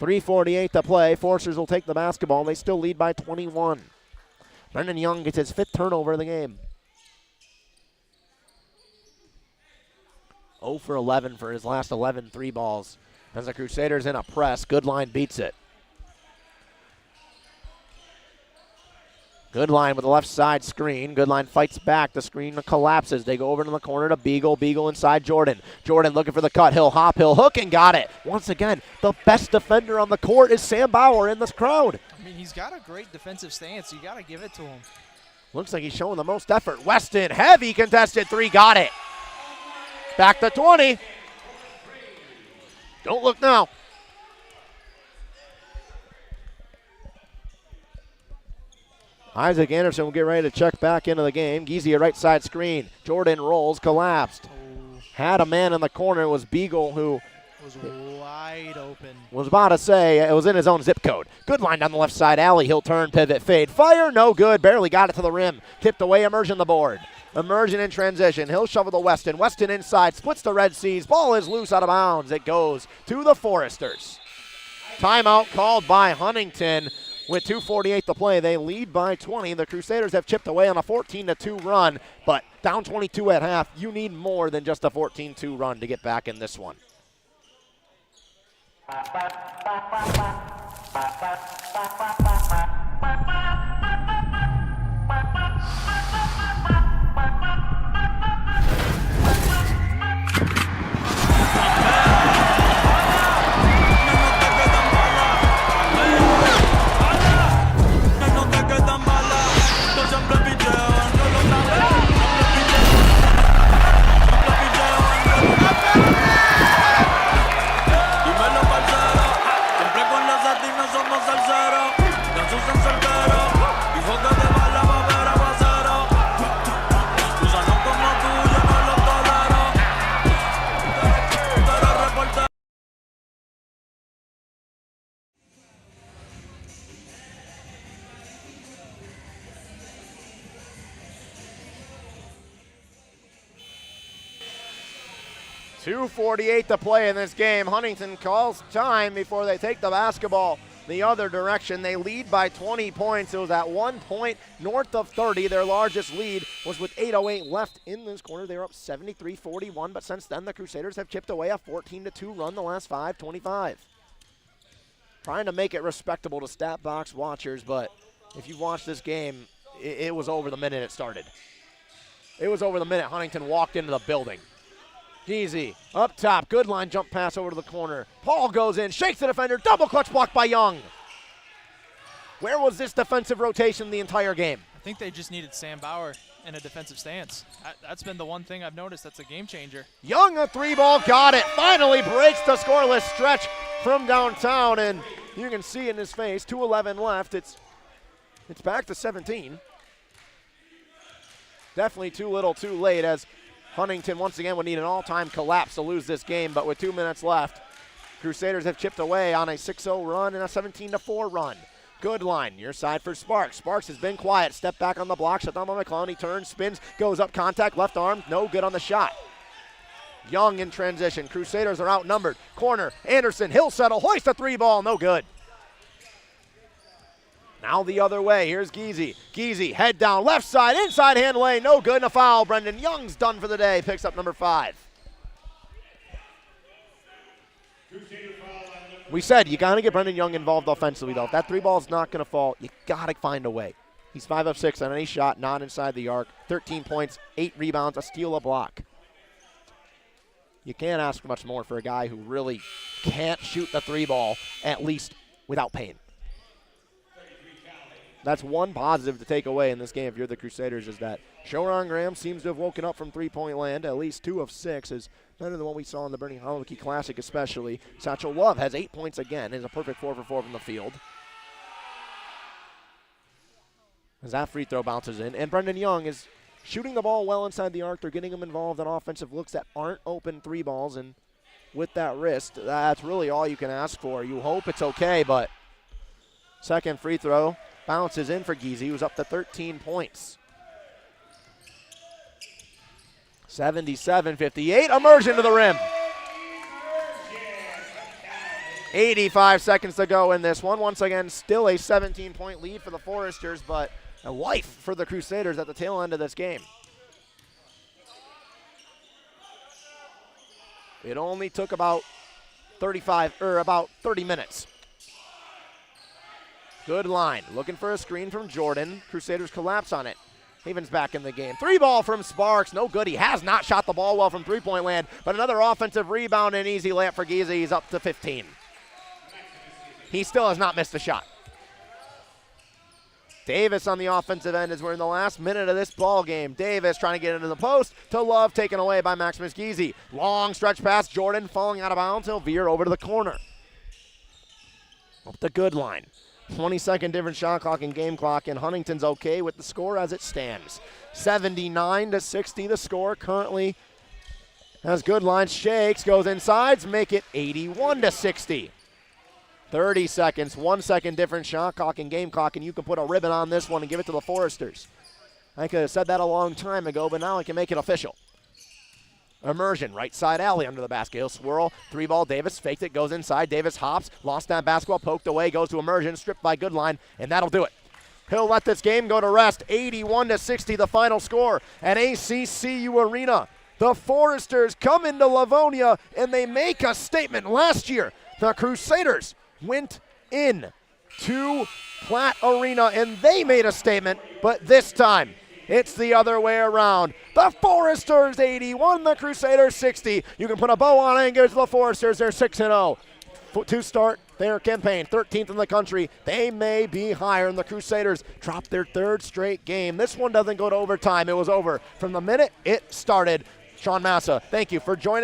3:48 to play. Forcers will take the basketball. They still lead by 21. Brendan Young gets his 5th turnover of the game. 0 for 11 for his last 11 three balls. As the Crusaders in a press, Goodline beats it. Goodline with the left side screen. Goodline fights back. The screen collapses. They go over to the corner to Beagle. Beagle inside Jordan. Jordan looking for the cut. He'll hop. He'll hook and got it. Once again, the best defender on the court is Sam Bauer in this crowd. I mean, he's got a great defensive stance. You got to give it to him. Looks like he's showing the most effort. Weston, heavy contested 3. Got it. Back to 20. Don't look now. Isaac Anderson will get ready to check back into the game. Giese, a right side screen. Jordan rolls, collapsed. Had a man in the corner. It was Beagle who was wide open. Was about to say it was in his own zip code. Good line down the left side alley. He'll turn, pivot, fade. Fire, no good. Barely got it to the rim. Tipped away, Immersion the board. Immersion in transition. He'll shovel to Weston. Weston inside. Splits the Red Seas. Ball is loose out of bounds. It goes to the Foresters. Timeout called by Huntington. With 2:48 to play, they lead by 20. The Crusaders have chipped away on a 14-2 run, but down 22 at half. You need more than just a 14-2 run to get back in this one. .248 to play in this game. Huntington calls time before they take the basketball the other direction. They lead by 20 points. It was at 1 point north of 30. Their largest lead was with 8:08 left in this quarter. They were up 73-41, but since then the Crusaders have chipped away a 14-2 run the last 5:25. Trying to make it respectable to stat box watchers, but if you watch this game, it was over the minute it started. It was over the minute Huntington walked into the building. Giese up top, good line jump pass over to the corner. Paul goes in, shakes the defender, double clutch block by Young. Where was this defensive rotation the entire game? I think they just needed Sam Bauer in a defensive stance. That's been the one thing I've noticed that's a game changer. Young, a 3-ball, got it. Finally breaks the scoreless stretch from downtown, and you can see in his face, 2:11 left. It's back to 17. Definitely too little, too late, as Huntington once again would need an all-time collapse to lose this game, but with 2 minutes left, Crusaders have chipped away on a 6-0 run and a 17-4 run. Good line, near side for Sparks. Sparks has been quiet, step back on the block, shut down by McClellan. He turns, spins, goes up, contact, left arm, no good on the shot. Young in transition, Crusaders are outnumbered. Corner, Anderson, he'll settle, hoist a 3-ball, no good. Now the other way, here's Giese. Giese, head down, left side, inside hand lane, no good, and a foul. Brendan Young's done for the day, picks up number 5. We said you got to get Brendan Young involved offensively, though. If that 3-ball's not going to fall, you got to find a way. He's 5 of 6 on any shot, not inside the arc. 13 points, 8 rebounds, a steal, a block. You can't ask much more for a guy who really can't shoot the 3-ball, at least without pain. That's one positive to take away in this game if you're the Crusaders, is that Shoran Graham seems to have woken up from three-point land. At least 2 of 6 as better than what we saw in the Bernie Hollow-Key Classic especially. Satchel Love has 8 points again, is a perfect 4 for 4 from the field. As that free throw bounces in, and Brendan Young is shooting the ball well inside the arc. They're getting him involved in offensive looks that aren't open 3 balls, and with that wrist, that's really all you can ask for. You hope it's okay, but second free throw bounces in for Giese, who's up to 13 points. 77-58, immersion to the rim. 85 seconds to go in this one. Once again, still a 17-point lead for the Foresters, but a life for the Crusaders at the tail end of this game. It only took about 30 minutes. Good line. Looking for a screen from Jordan. Crusaders collapse on it. Haven's back in the game. 3 ball from Sparks. No good. He has not shot the ball well from three-point land, but another offensive rebound and easy layup for Giese. He's up to 15. He still has not missed a shot. Davis on the offensive end as we're in the last minute of this ball game. Davis trying to get into the post to Love, taken away by Maximus Giese. Long stretch pass, Jordan falling out of bounds. He'll veer over to the corner. Up the good line. 20-second different shot clock and game clock, and Huntington's okay with the score as it stands. 79-60 the score currently. As good line shakes, goes inside, make it 81-60. 30 seconds, 1 second different shot clock and game clock, and you can put a ribbon on this one and give it to the Foresters. I could have said that a long time ago, but now I can make it official. Immersion, right side alley under the basket. He'll swirl, 3-ball, Davis faked it, goes inside. Davis hops, lost that basketball, poked away, goes to Immersion, stripped by Goodline, and that'll do it. He'll let this game go to rest. 81-60 the final score at ACCU Arena. The Foresters come into Livonia, and they make a statement. Last year, the Crusaders went in to Platt Arena, and they made a statement, but this time, it's the other way around. The Foresters 81, the Crusaders 60. You can put a bow on it and give it to the Foresters. They're 6-0 to start their campaign. 13th in the country. They may be higher, and the Crusaders dropped their 3rd straight game. This one doesn't go to overtime. It was over from the minute it started. Sean Massa, thank you for joining.